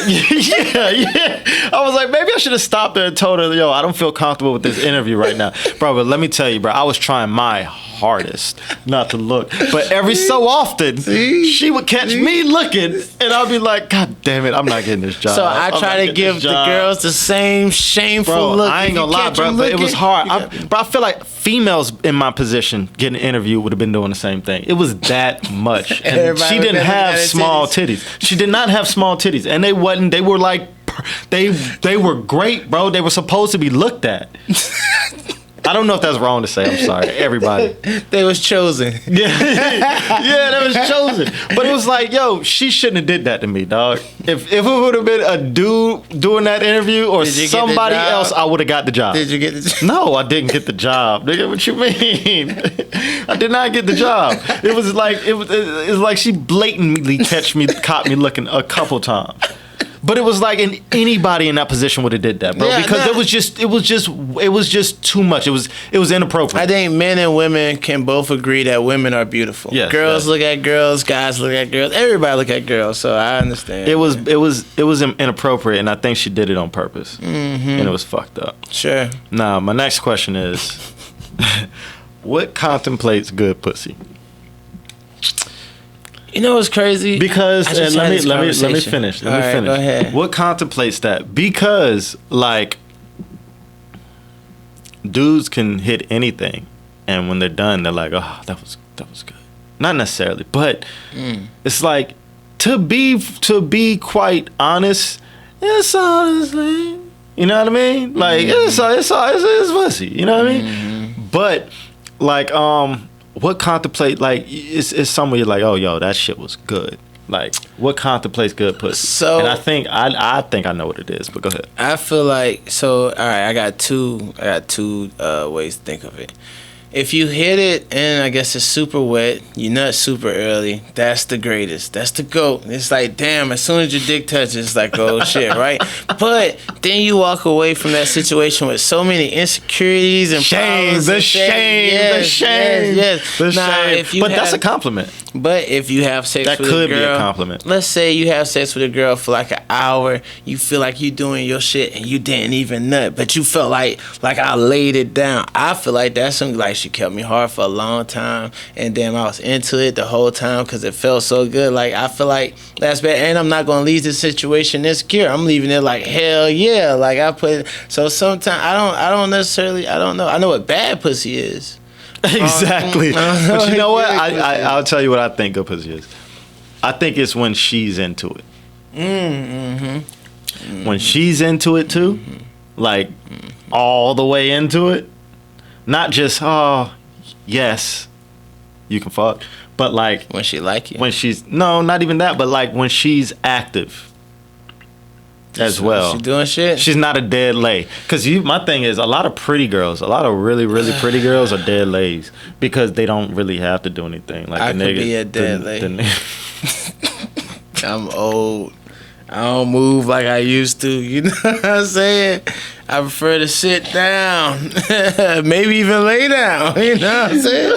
Speaker 1: I was like, maybe I should have stopped her and told her, yo, I don't feel comfortable with this interview right now. Bro, but let me tell you, bro, I was trying my hardest not to look. But every so often, she would catch me looking, and I'd be like, God damn it, I'm not getting this job.
Speaker 2: So I try to give the girls the same shameful look.
Speaker 1: I ain't gonna lie, bro, but it was hard. I feel like females in my position getting an interview would have been doing the same thing. It was that much. And she didn't have small titties. She did not have small titties. And they were like, they were great, bro. They were supposed to be looked at. I don't know if that's wrong to say. I'm sorry, everybody.
Speaker 2: They was chosen.
Speaker 1: Yeah, they was chosen. But it was like, yo, she shouldn't have did that to me, dog. If it would have been a dude doing that interview or somebody else, I would have got the job.
Speaker 2: Did you get the job?
Speaker 1: No, I didn't get the job. Nigga, what you mean? I did not get the job. It was like she blatantly caught me looking a couple times. But it was like anybody in that position would have did that, bro.
Speaker 2: Yeah,
Speaker 1: because it was just too much. It was inappropriate.
Speaker 2: I think men and women can both agree that women are beautiful.
Speaker 1: Yes,
Speaker 2: girls look at girls, guys look at girls, everybody look at girls. So I understand.
Speaker 1: It was inappropriate, and I think she did it on purpose, and it was fucked up.
Speaker 2: Sure.
Speaker 1: Now my next question is, what contemplates good pussy?
Speaker 2: You know what's crazy?
Speaker 1: Because let me finish.
Speaker 2: All right, go ahead.
Speaker 1: What contemplates that? Because like dudes can hit anything, and when they're done, they're like, "Oh, that was good." Not necessarily, but it's like to be quite honest. It's honestly, you know what I mean? Like it's pussy. You know what I mean? But like what contemplate like is somewhere you're like, oh yo, that shit was good. Like what contemplates good pussy?
Speaker 2: So,
Speaker 1: and I think I know what it is, but go ahead.
Speaker 2: I feel like all right, I got two ways to think of it. If you hit it and I guess it's super wet, you nut super early, that's the greatest. That's the GOAT. It's like, damn, as soon as your dick touches, it's like, oh shit, right? But then you walk away from that situation with so many insecurities and
Speaker 1: shame.
Speaker 2: Yes.
Speaker 1: But that's a compliment.
Speaker 2: But if you have sex with a girl, that could be a
Speaker 1: compliment.
Speaker 2: Let's say you have sex with a girl for like an hour, you feel like you doing your shit and you didn't even nut, but you felt like I laid it down. I feel like that's something like she kept me hard for a long time, and then I was into it the whole time because it felt so good. Like I feel like that's bad, and I'm not gonna leave the situation insecure. I'm leaving it like hell yeah. Like I put it. So sometimes I don't necessarily I don't know. I know what bad pussy is.
Speaker 1: Exactly. But you know what? I'll tell you what I think good pussy is. I think it's when she's into it. When she's into it too, like all the way into it. Not just, oh, yes, you can fuck. But like.
Speaker 2: When she like you.
Speaker 1: When she's, no, not even that, but like when she's active. As well.
Speaker 2: She doing shit?
Speaker 1: She's not a dead lay. Because my thing is, a lot of pretty girls, a lot of really, really pretty girls are dead lays because they don't really have to do anything. Like
Speaker 2: I could be a dead lay. I'm old. I don't move like I used to. You know what I'm saying? I prefer to sit down. Maybe even lay down. You know what I'm saying?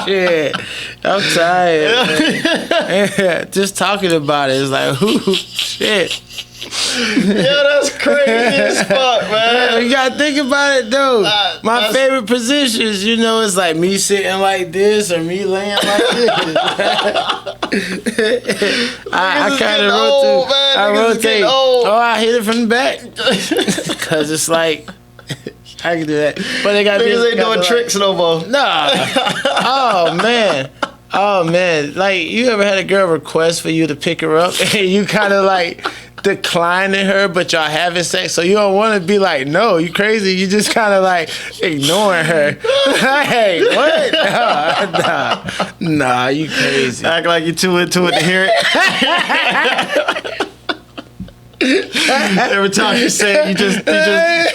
Speaker 2: Shit. I'm tired. Just talking about it is like, ooh, shit.
Speaker 1: Yeah, that's crazy as fuck, man.
Speaker 2: You gotta think about it though. My favorite positions, you know, it's like me sitting like this or me laying like this. I kind of rotate. I rotate. Oh, I hit it from the back because it's like I can do that. But they got
Speaker 1: niggas ain't doing tricks no more.
Speaker 2: Nah. Oh man. Like you ever had a girl request for you to pick her up and you kind of like declining her, but y'all having sex, so you don't want to be like, no, you crazy. You just kind of like ignoring her. Hey, what? Nah, you crazy.
Speaker 1: Act like you're too into it to hear it. Every time you say it, you just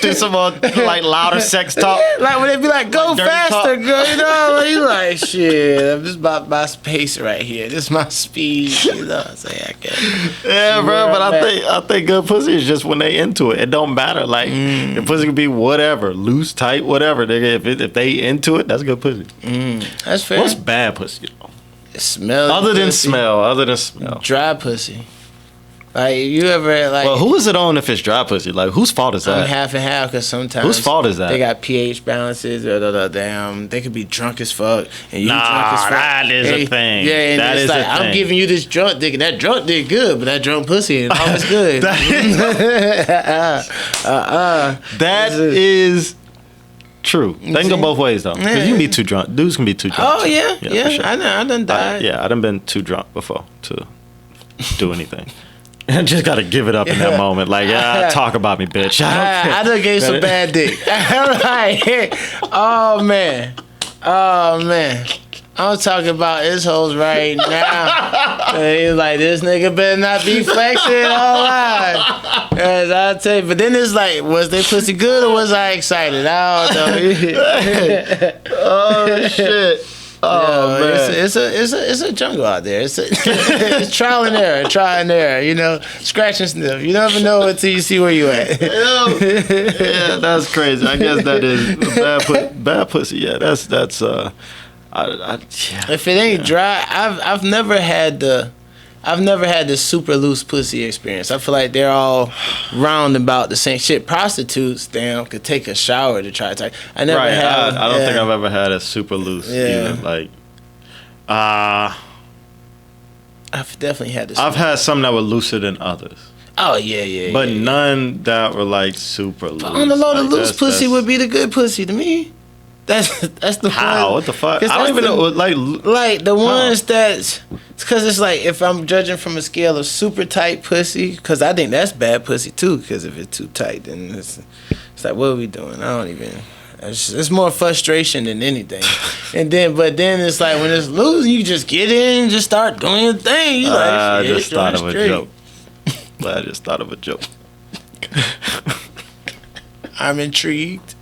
Speaker 1: do some more like louder sex talk.
Speaker 2: Like when they be like, go
Speaker 1: like
Speaker 2: faster, girl, you know, you like, shit, I'm just about my pace right here. This is my speed, you know what I'm saying? I guess.
Speaker 1: Yeah, bro, but I think good pussy is just when they into it. It don't matter. Like the pussy can be whatever, loose, tight, whatever. If they into it, that's good pussy.
Speaker 2: That's fair.
Speaker 1: What's bad pussy?
Speaker 2: Smell.
Speaker 1: Other than smell.
Speaker 2: Dry pussy. Like, you ever, like...
Speaker 1: Well, who is it on if it's dry pussy? Like, whose fault is that?
Speaker 2: Half and half, because sometimes...
Speaker 1: Whose fault is that?
Speaker 2: They got pH balances, they could be drunk as fuck, and you drunk as fuck.
Speaker 1: That is a thing.
Speaker 2: Yeah, and
Speaker 1: that
Speaker 2: it's
Speaker 1: is
Speaker 2: like,
Speaker 1: a thing.
Speaker 2: I'm giving you this drunk dick, and that drunk dick good, but that drunk pussy is always good.
Speaker 1: That is... True. They can go both ways though. Because you can be too drunk. Dudes can be too drunk.
Speaker 2: Oh yeah. Sure. I done died.
Speaker 1: I done been too drunk before to do anything. I just gotta give it up in that moment. Like, talk about me, bitch.
Speaker 2: I done gave some bad dick. Right. Oh man. I'm talking about his hoes right now. He's like, this nigga better not be flexing all live. As I tell you, but then it's like, was they pussy good or was I excited? I don't know.
Speaker 1: Oh shit. Oh man,
Speaker 2: it's a jungle out there. It's trial and error. You know, scratch and sniff. You never know until you see where you at.
Speaker 1: Yeah, that's crazy. I guess that is bad pussy. Yeah, that's. Yeah.
Speaker 2: If it ain't dry, I've never had the super loose pussy experience. I feel like they're all round about the same shit. Prostitutes, damn, could take a shower to try to. I never had.
Speaker 1: I don't think I've ever had a super loose.
Speaker 2: Yeah.
Speaker 1: Either. Like,
Speaker 2: I've definitely had this.
Speaker 1: I've had some that were looser than others.
Speaker 2: Oh yeah.
Speaker 1: But none that were like super loose.
Speaker 2: But on the low, the loose pussy would be the good pussy to me. That's the
Speaker 1: how?
Speaker 2: one.
Speaker 1: What the fuck? I don't even know.
Speaker 2: Like the ones that's because it's like if I'm judging from a scale of super tight pussy, because I think that's bad pussy too. Because if it's too tight, then it's like, what are we doing? I don't even. It's more frustration than anything. But then it's like when it's loose, you just get in and just start doing your thing. You like,
Speaker 1: I just thought of a joke. I just thought of a joke.
Speaker 2: I'm intrigued.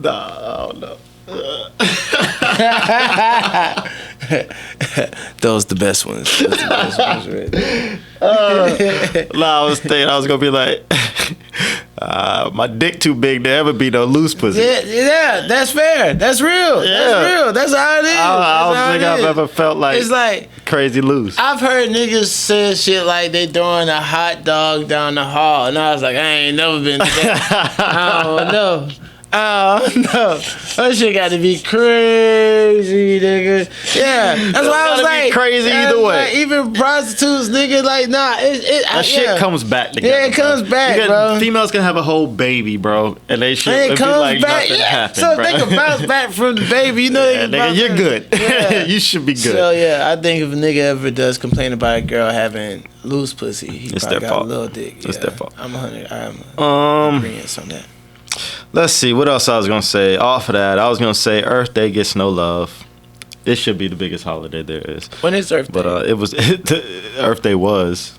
Speaker 1: Nah, I don't know.
Speaker 2: Those the best ones.
Speaker 1: Right. I was thinking I was gonna be like, My dick too big to ever be no loose pussy.
Speaker 2: Yeah, that's fair. That's real.
Speaker 1: Yeah.
Speaker 2: That's real. That's how it is.
Speaker 1: I don't think I've ever felt like
Speaker 2: it's like
Speaker 1: crazy loose.
Speaker 2: I've heard niggas say shit like they throwing a hot dog down the hall, and I was like, I ain't never been to that. I don't know. That shit got to be crazy, nigga. Yeah, that's why I was like,
Speaker 1: crazy either way.
Speaker 2: Like, even prostitutes, nigga, like, nah,
Speaker 1: that shit comes back together.
Speaker 2: Yeah, it comes back, bro.
Speaker 1: Females can have a whole baby, bro, and they should.
Speaker 2: It comes
Speaker 1: be like
Speaker 2: back.
Speaker 1: nothing happened,
Speaker 2: so
Speaker 1: bro.
Speaker 2: they can bounce back from the baby. You know,
Speaker 1: nigga, you're good.
Speaker 2: Yeah.
Speaker 1: You should be good.
Speaker 2: So yeah, I think if a nigga ever does complain about a girl having loose pussy, he probably got a little dick.
Speaker 1: It's their fault.
Speaker 2: I'm agreeing on that.
Speaker 1: Let's see what else I was gonna say. Off of that, I was gonna say Earth Day gets no love. It should be the biggest holiday there is.
Speaker 2: When is Earth Day?
Speaker 1: But it was Earth Day was.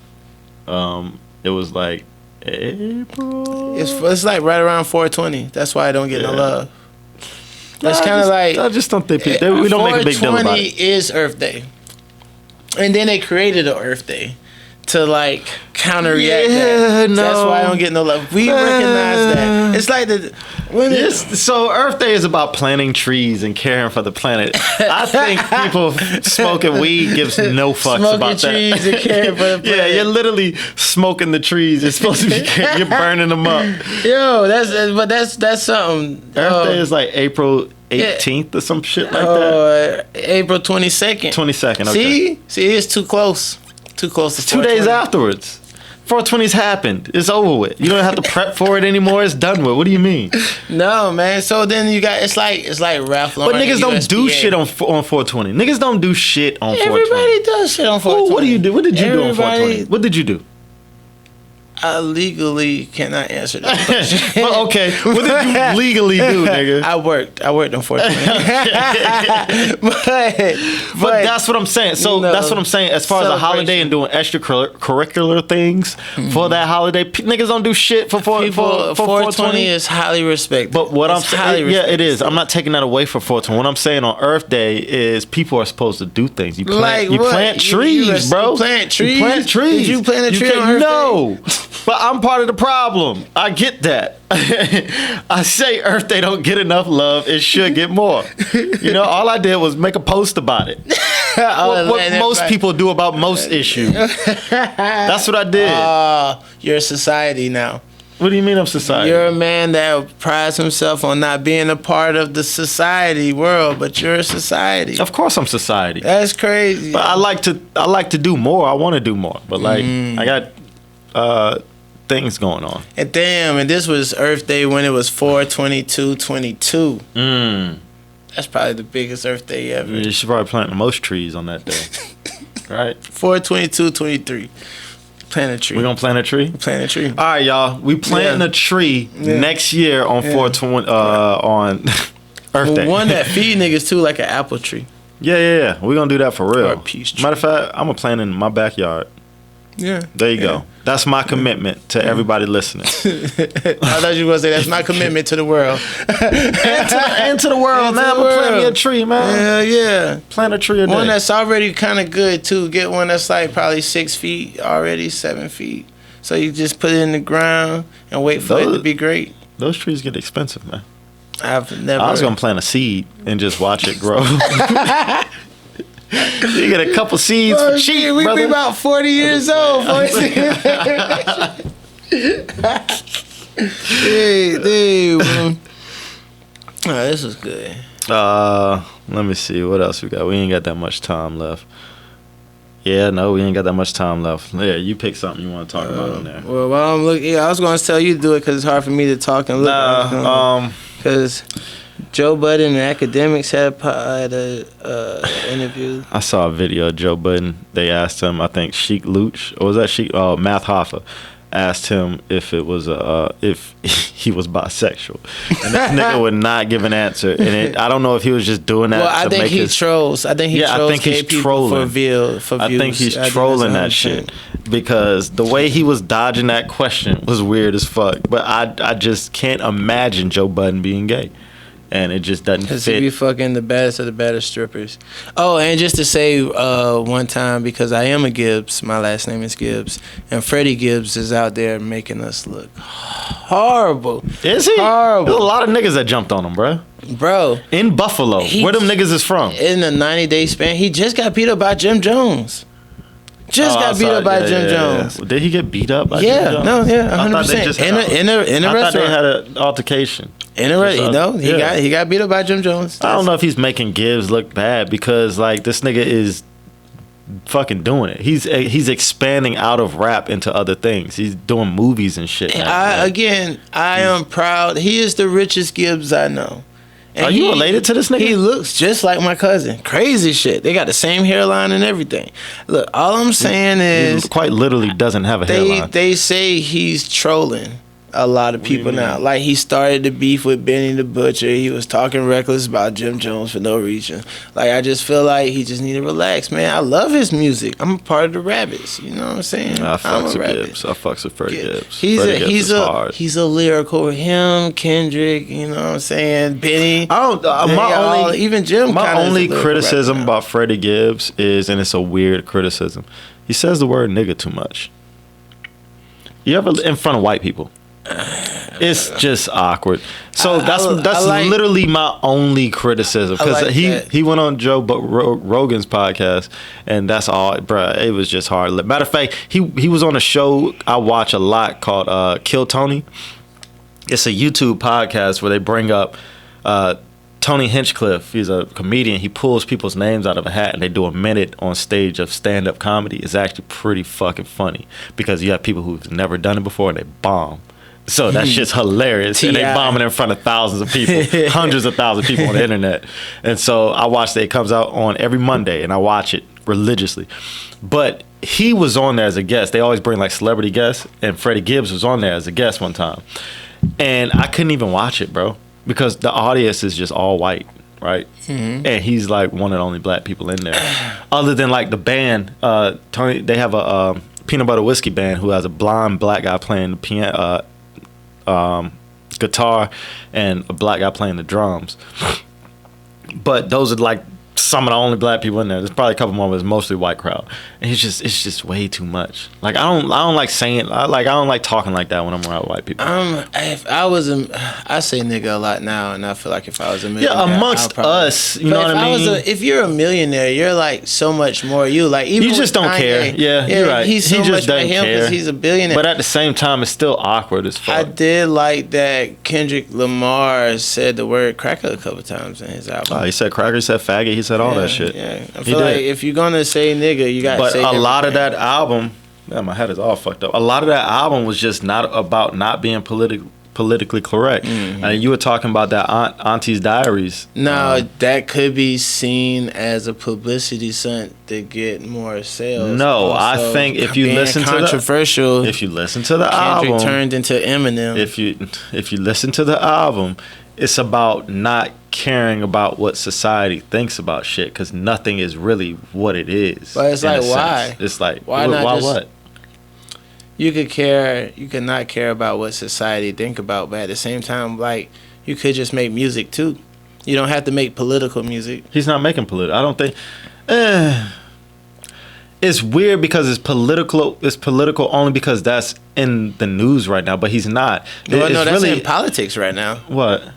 Speaker 1: It was like April.
Speaker 2: It's like right around 420. That's why I don't get no love. It's kind of like
Speaker 1: I just don't think we don't make a big deal about it.
Speaker 2: 420 is Earth Day, and then they created an Earth Day to like counteract that.
Speaker 1: No.
Speaker 2: That's why I don't get no love. We recognize that. It's like
Speaker 1: so Earth Day is about planting trees and caring for the planet. I think people smoking weed gives no fucks
Speaker 2: smoking
Speaker 1: about
Speaker 2: trees and caring for the planet.
Speaker 1: Yeah, you're literally smoking the trees. It's supposed to be you're burning them up.
Speaker 2: Yo, that's something.
Speaker 1: Earth Day is like April 18th or some shit like that.
Speaker 2: April 22nd.
Speaker 1: 22nd. Okay.
Speaker 2: See, it's too close. Too close to
Speaker 1: 2 days afterwards. 420's happened. It's over with. You don't have to prep for it anymore. It's done with. What do you mean?
Speaker 2: No, man. So then you got it's like Ralph Lauren.
Speaker 1: But niggas don't do shit on 420. Niggas don't do shit on 420.
Speaker 2: Everybody does shit on 420.
Speaker 1: What do you do? What did you do on 420? What did you do?
Speaker 2: I legally cannot answer that question.
Speaker 1: Well, okay. What did you legally do, nigga?
Speaker 2: I worked on 420. but
Speaker 1: that's what I'm saying. So that's what I'm saying. As far as a holiday and doing extracurricular things for that holiday, niggas don't do shit for
Speaker 2: 420 is highly respected.
Speaker 1: But what I'm saying, yeah, it is. I'm not taking that away from 420. What I'm saying on Earth Day is people are supposed to do things. You plant trees, bro.
Speaker 2: You plant trees.
Speaker 1: You plant trees.
Speaker 2: Did you plant a tree on Earth Day?
Speaker 1: No. But I'm part of the problem. I get that. I say Earth Day don't get enough love. It should get more. You know, all I did was make a post about it. what most people do about most issues. That's what I did.
Speaker 2: You're a society now.
Speaker 1: What do you mean I'm society?
Speaker 2: You're a man that prides himself on not being a part of the society world, but you're a society.
Speaker 1: Of course I'm society.
Speaker 2: That's crazy.
Speaker 1: But I like to do more. I want to do more. But like I got things going on.
Speaker 2: And damn, and this was Earth Day when it was 4/22/22. That's probably the biggest Earth Day ever.
Speaker 1: You should probably plant the most trees on that day. Right?
Speaker 2: 4/22/23. Plant a tree.
Speaker 1: We're gonna plant a tree?
Speaker 2: Plant a tree.
Speaker 1: All right, y'all. We planting a tree next year on 4/20 on Earth Day.
Speaker 2: One that feed niggas too, like an apple tree.
Speaker 1: Yeah. We're gonna do that for real.
Speaker 2: Or a peach tree.
Speaker 1: Matter of fact, I'm gonna plant in my backyard.
Speaker 2: Yeah.
Speaker 1: There you go. That's my commitment to everybody listening.
Speaker 2: I thought you were gonna say that's my commitment to the world.
Speaker 1: and to the world, man. I'm gonna plant me a tree, man.
Speaker 2: Yeah.
Speaker 1: Plant a tree a day.
Speaker 2: One that's already kind of good too. Get one that's like probably 6 feet already, 7 feet. So you just put it in the ground and wait for it to be great.
Speaker 1: Those trees get expensive, man.
Speaker 2: I've never.
Speaker 1: I was gonna plant a seed and just watch it grow. You get a couple seeds for cheap,
Speaker 2: we
Speaker 1: brother.
Speaker 2: be about 40 years old. Hey, bro. This is good.
Speaker 1: Let me see what else we got. We ain't got that much time left. Yeah, no, we ain't got that much time left. Yeah, you pick something you want to talk about on there.
Speaker 2: Well, while I'm looking, I was going to tell you to do it because it's hard for me to talk and look. Because Joe Budden and academics had a interview.
Speaker 1: I saw a video of Joe Budden. They asked him, I think Sheik Luch, or was that Sheik? Math Hoffa asked him if it was if he was bisexual, and this nigga would not give an answer. And I don't know if he was just doing that.
Speaker 2: Well, I think he trolls. I think he trolls.
Speaker 1: I think he's trolling.
Speaker 2: For views.
Speaker 1: I think he's trolling that shit because the way he was dodging that question was weird as fuck. But I just can't imagine Joe Budden being gay. and it just doesn't fit.
Speaker 2: Because he be fucking the baddest of the baddest strippers. Oh, and just to say one time, because I am a Gibbs, my last name is Gibbs, and Freddie Gibbs is out there making us look horrible.
Speaker 1: Is he?
Speaker 2: Horrible.
Speaker 1: There's a lot of niggas that jumped on him, bro.
Speaker 2: Bro.
Speaker 1: In Buffalo. Where them niggas is from?
Speaker 2: In a 90-day span, he just got beat up by Jim Jones. Got beat up by Jim Jones.
Speaker 1: Yeah. Did he get beat up by Jim Jones?
Speaker 2: No, 100%.
Speaker 1: I thought they just
Speaker 2: in a restaurant.
Speaker 1: I thought they had an altercation.
Speaker 2: He got beat up by Jim Jones.
Speaker 1: I don't know if he's making Gibbs look bad because like this nigga is fucking doing it. He's expanding out of rap into other things. He's doing movies and shit.
Speaker 2: I am proud. He is the richest Gibbs I know. And
Speaker 1: are you related to this nigga?
Speaker 2: He looks just like my cousin. Crazy shit. They got the same hairline and everything. Look, all I'm saying is...
Speaker 1: He quite literally doesn't have a hairline.
Speaker 2: They say he's trolling a lot of people now. Like, he started the beef with Benny the Butcher. He was talking reckless about Jim Jones for no reason. Like, I just feel like he just need to relax, man. I love his music. I'm a part of the Rabbits. You know what I'm saying?
Speaker 1: I fucks with Gibbs. I fucks with Freddie Gibbs.
Speaker 2: He's a lyrical. Him, Kendrick, you know what I'm saying? Benny. Even Jim.
Speaker 1: My only criticism about Freddie Gibbs is, and it's a weird criticism, he says the word nigga too much. You ever in front of white people? It's just awkward. So that's literally my only criticism, because he went on Joe Rogan's podcast, and that's all, bruh. It was just hard. Matter of fact, he was on a show I watch a lot called Kill Tony. It's a YouTube podcast where they bring up Tony Hinchcliffe. He's a comedian. He pulls people's names out of a hat and they do a minute on stage of stand-up comedy. It's actually pretty fucking funny because you have people who've never done it before and they bomb. So that shit's hilarious. And they bombing in front of thousands of people, hundreds of thousands of people on the internet. And so I watched it. It comes out on every Monday and I watch it religiously. But he was on there as a guest. They always bring like celebrity guests, and Freddie Gibbs was on there as a guest one time. And I couldn't even watch it, bro, because the audience is just all white, right? Mm-hmm. And he's like one of the only black people in there. Other than like the band, Tony, they have a peanut butter whiskey band who has a blonde black guy playing the piano, guitar, and a black guy playing the drums. But those are like some of the only black people in there. There's probably a couple more, but it's mostly white crowd. And it's just way too much. Like I don't like saying, I don't like talking like that when I'm around white people.
Speaker 2: If I was I say nigga a lot now, and I feel like if I was a millionaire,
Speaker 1: amongst us, you know what I mean?
Speaker 2: If you're a millionaire, you're like so much more you. Like even
Speaker 1: you just don't care. Yeah, you're right.
Speaker 2: He just doesn't care because he's a billionaire.
Speaker 1: But at the same time, it's still awkward as fuck.
Speaker 2: I did like that Kendrick Lamar said the word cracker a couple times in his album.
Speaker 1: Oh, he said cracker, he said faggot, he said all that shit.
Speaker 2: Yeah, I feel like if you're gonna say nigga, you gotta say.
Speaker 1: But a lot of that album, man, my head is all fucked up. A lot of that album was just not about not being politically correct. Mm-hmm. And you were talking about that Auntie's Diaries.
Speaker 2: No, that could be seen as a publicity stunt to get more sales.
Speaker 1: No, I think if you listen to
Speaker 2: controversial,
Speaker 1: if you listen to the
Speaker 2: Kendrick
Speaker 1: album,
Speaker 2: turned into Eminem.
Speaker 1: If you listen to the album, it's about not caring about what society thinks about shit, because nothing is really what it is.
Speaker 2: But it's like, why?
Speaker 1: It's like,
Speaker 2: why
Speaker 1: what?
Speaker 2: You could not care about what society think about, but at the same time, like, you could just make music too. You don't have to make political music.
Speaker 1: He's not making political. I don't think. It's weird because it's political. It's political only because that's in the news right now, but he's not.
Speaker 2: No, that's really in politics right now.
Speaker 1: What?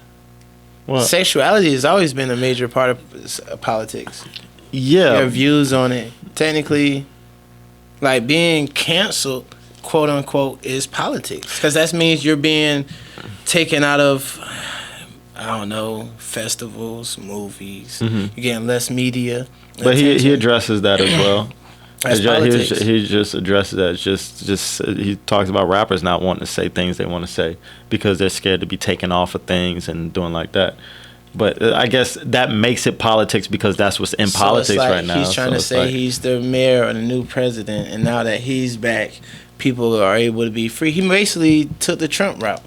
Speaker 2: Sexuality has always been a major part of politics.
Speaker 1: Yeah.
Speaker 2: Your views on it. Technically, like being canceled, quote unquote, is politics. Because that means you're being taken out of, I don't know, festivals, movies. Mm-hmm. You're getting less media.
Speaker 1: But he addresses that as well.
Speaker 2: Politics.
Speaker 1: He just addresses that. Just he talks about rappers not wanting to say things they want to say because they're scared to be taken off of things and doing like that. But I guess that makes it politics because that's what's in politics right now.
Speaker 2: He's trying to say he's the mayor or the new president, and now that he's back, people are able to be free. He basically took the Trump route.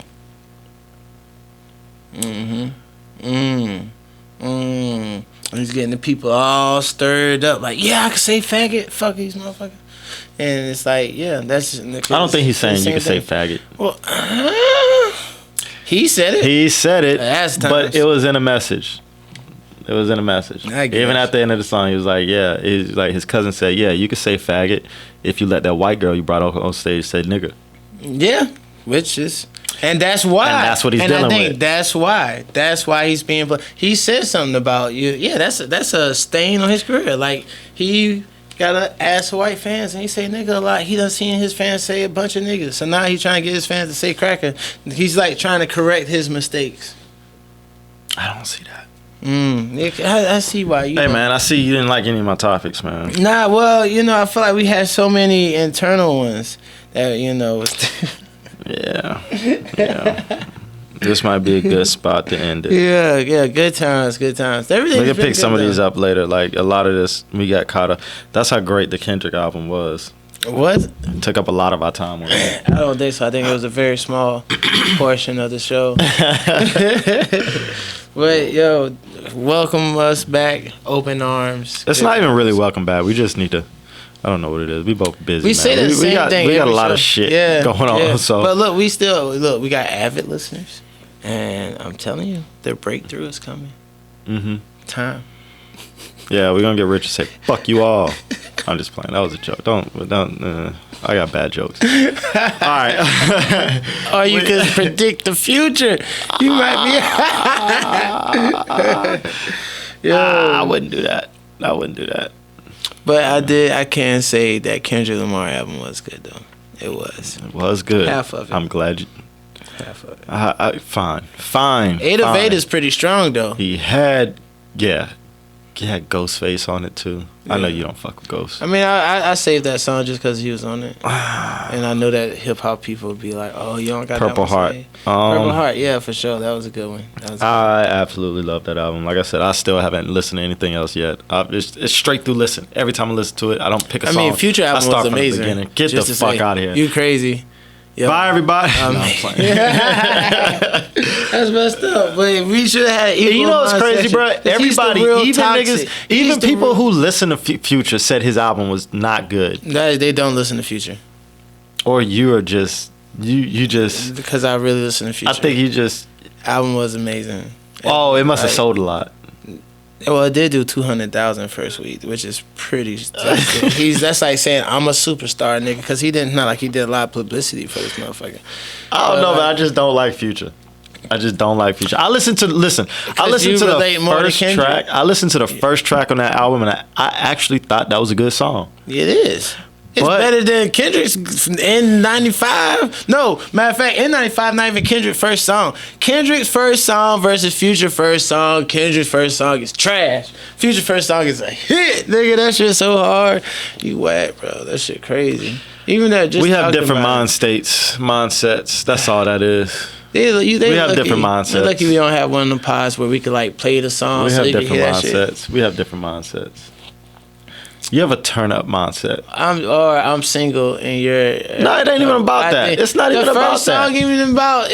Speaker 2: He's getting the people all stirred up, like, yeah, I can say faggot, fuck these motherfuckers. And it's like, yeah, that's.
Speaker 1: I don't think he's saying you can say faggot.
Speaker 2: Well, He said it.
Speaker 1: He said it,
Speaker 2: but
Speaker 1: it was in a message. It was in a message. Even at the end of the song, he was like, yeah. He's like, his cousin said, yeah, you could say faggot if you let that white girl you brought on stage say nigga.
Speaker 2: Yeah, which is, and that's why.
Speaker 1: And that's what he's dealing with. And I think
Speaker 2: that's why. That's why he's being. He said something about you. Yeah, that's a stain on his career. Like, he gotta ask white fans, and he say nigga a lot. He done seen his fans say a bunch of niggas. So now he's trying to get his fans to say cracker. He's like trying to correct his mistakes.
Speaker 1: I don't see that.
Speaker 2: I see why you.
Speaker 1: Hey man, I see you didn't like any of my topics, man.
Speaker 2: Nah, well, I feel like we had so many internal ones that
Speaker 1: Yeah. This might be a good spot to end it.
Speaker 2: Yeah, good times. Everything.
Speaker 1: We can pick some of these up later. Like a lot of this, we got caught up. That's how great the Kendrick album was.
Speaker 2: What?
Speaker 1: It took up a lot of our time with it.
Speaker 2: I don't think so. I think it was a very small portion of the show. But yo, welcome us back, open arms.
Speaker 1: It's not even really welcome back. We just need to. I don't know what it is. We both busy.
Speaker 2: We say the same thing.
Speaker 1: We got a lot of shit going on. So,
Speaker 2: but look, we got avid listeners, and I'm telling you, their breakthrough is coming. Time.
Speaker 1: Yeah, we're gonna get rich and say fuck you all. I'm just playing. That was a joke. Don't. I got bad jokes. All right.
Speaker 2: Or you can predict the future. You might be.
Speaker 1: I wouldn't do that.
Speaker 2: But I can say that Kendrick Lamar album was good though. It was.
Speaker 1: It was good.
Speaker 2: Half of it.
Speaker 1: I'm glad you.
Speaker 2: Half of it.
Speaker 1: Fine.
Speaker 2: 8 of 8 is pretty strong though.
Speaker 1: He had Ghostface on it too. Yeah. I know you don't fuck with Ghost.
Speaker 2: I mean, I saved that song just because he was on it, and I know that hip hop people would be like, "Oh, you don't got
Speaker 1: Purple
Speaker 2: that
Speaker 1: Heart."
Speaker 2: Purple Heart, yeah, for sure. That was a good one.
Speaker 1: I absolutely love that album. Like I said, I still haven't listened to anything else yet. It's straight through listen. Every time I listen to it, I don't pick a song.
Speaker 2: I mean, Future album was amazing.
Speaker 1: Get the fuck out of here.
Speaker 2: You crazy. Yep.
Speaker 1: Bye, everybody. No, I'm playing.
Speaker 2: That's messed up. But we should have had equal.
Speaker 1: You know what's crazy, bro? Everybody, even
Speaker 2: toxic.
Speaker 1: niggas, even people who listen to Future said his album was not good.
Speaker 2: They don't listen to Future.
Speaker 1: Or you are just you just
Speaker 2: because I really listen to Future.
Speaker 1: I think you just
Speaker 2: album was amazing.
Speaker 1: Oh, it must have sold a lot.
Speaker 2: Well, it did do 200,000 first week, which is pretty. That's like saying I'm a superstar, nigga, because he did a lot of publicity for this motherfucker.
Speaker 1: I don't know, but I just don't like Future. I listened to the first track. I listened to the first track on that album, and I actually thought that was a good song.
Speaker 2: It is. It's better than Kendrick's N95. No, matter of fact, N95 not even Kendrick's first song. Kendrick's first song versus Future's first song. Kendrick's first song is trash. Future's first song is a hit. Nigga, that shit so hard. You whack, bro. That shit crazy. Even that just
Speaker 1: we have different mindsets. That's all that is. We have different mindsets.
Speaker 2: They're lucky we don't have one of them pods where we could like play the song.
Speaker 1: We have different mindsets. We have different mindsets. You have a turn up mindset.
Speaker 2: I'm single and you're.
Speaker 1: No, it ain't even about that. It's not even about that. The first song
Speaker 2: ain't even about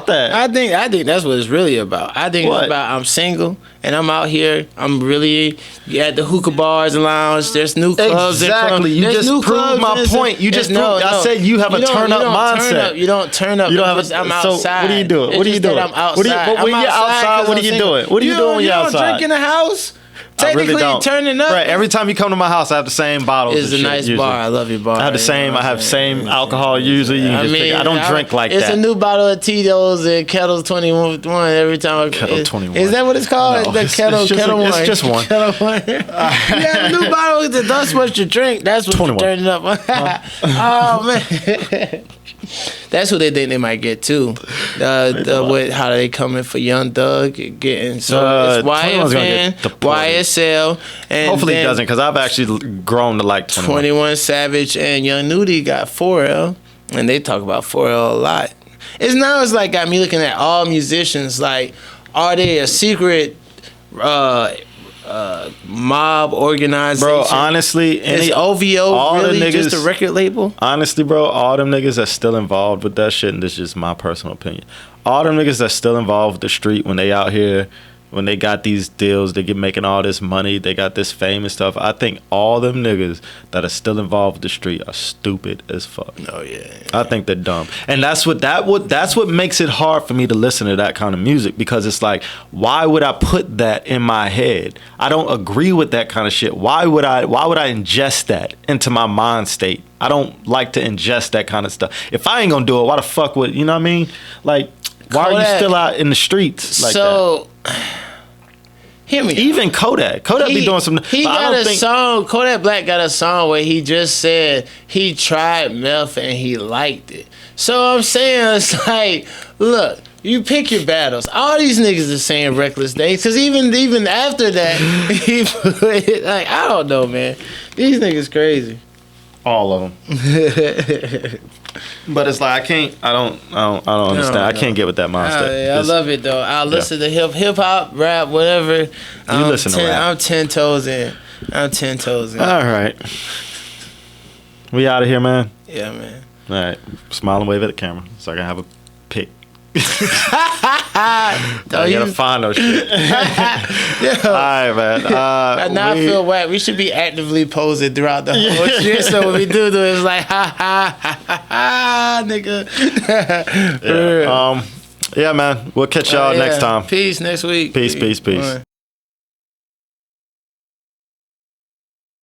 Speaker 2: that. I think that's what it's really about. I think it's about I'm single and I'm out here. I'm really at the hookah bars and lounge. There's new clubs.
Speaker 1: Exactly. You just proved my point. You just proved. I said you have a turn up mindset.
Speaker 2: You don't turn up.
Speaker 1: You don't have a. I'm outside. So what are you doing? What are you doing?
Speaker 2: I'm outside.
Speaker 1: When you're outside, what are you doing? What are you doing when you're outside?
Speaker 2: You don't drink in the house. Technically,
Speaker 1: really don't.
Speaker 2: Turning up.
Speaker 1: Right. Every time you come to my house, I have the same bottles.
Speaker 2: It's a nice bar. I love your bar.
Speaker 1: I have the same. I have same alcohol usually. I don't drink like that.
Speaker 2: It's a new bottle of Tito's and Kettle's 21 every time.
Speaker 1: Kettle 21.
Speaker 2: Is that what it's called?
Speaker 1: No,
Speaker 2: the Kettle one.
Speaker 1: It's just one.
Speaker 2: Kettle one. You have a new bottle. That's what you drink. That's what 21. You're turning up. Oh man. That's what they think they might get too. How they coming for Young Thug getting it's YFN, YSL, and
Speaker 1: hopefully he doesn't because I've actually grown to like
Speaker 2: 21 Savage and Young Nudie got 4L, and they talk about 4L a lot. It's like got me looking at all musicians like, are they a secret mob organization?
Speaker 1: Bro, honestly,
Speaker 2: is OVO really just a record label?
Speaker 1: Honestly, bro, all them niggas that's still involved with that shit, and this is just my personal opinion, all them niggas that's still involved with the street when they out here when they got these deals, they get making all this money, they got this fame and stuff. I think all them niggas that are still involved with the street are stupid as fuck.
Speaker 2: Oh yeah.
Speaker 1: I think they're dumb. And that's what makes it hard for me to listen to that kind of music, because it's like, why would I put that in my head? I don't agree with that kind of shit. Why would I ingest that into my mind state? I don't like to ingest that kind of stuff. If I ain't gonna do it, why the fuck would, you know what I mean? Like, why are you still out in the streets like that?
Speaker 2: Hear me.
Speaker 1: Even Kodak be doing some.
Speaker 2: He got a song. Kodak Black got a song where he just said he tried meth and he liked it. So I'm saying, it's like, look, you pick your battles. All these niggas are saying reckless things, because even after that, he put it, like, I don't know, man. These niggas crazy.
Speaker 1: All of them. But it's like, I don't understand. I can't get with that mindset.
Speaker 2: I love it though. I listen to hip hop, rap, whatever.
Speaker 1: You listen to rap.
Speaker 2: I'm 10 toes in.
Speaker 1: All right. We out of here, man.
Speaker 2: Yeah, man.
Speaker 1: All right. Smile and wave at the camera so I can have a pic. I gotta find those shit. All right, man.
Speaker 2: Now I feel whack. We should be actively posing throughout the whole shit. So when we do it's like, ha ha ha ha ha, nigga.
Speaker 1: Yeah, man. We'll catch y'all next time.
Speaker 2: Peace next week.
Speaker 1: Peace.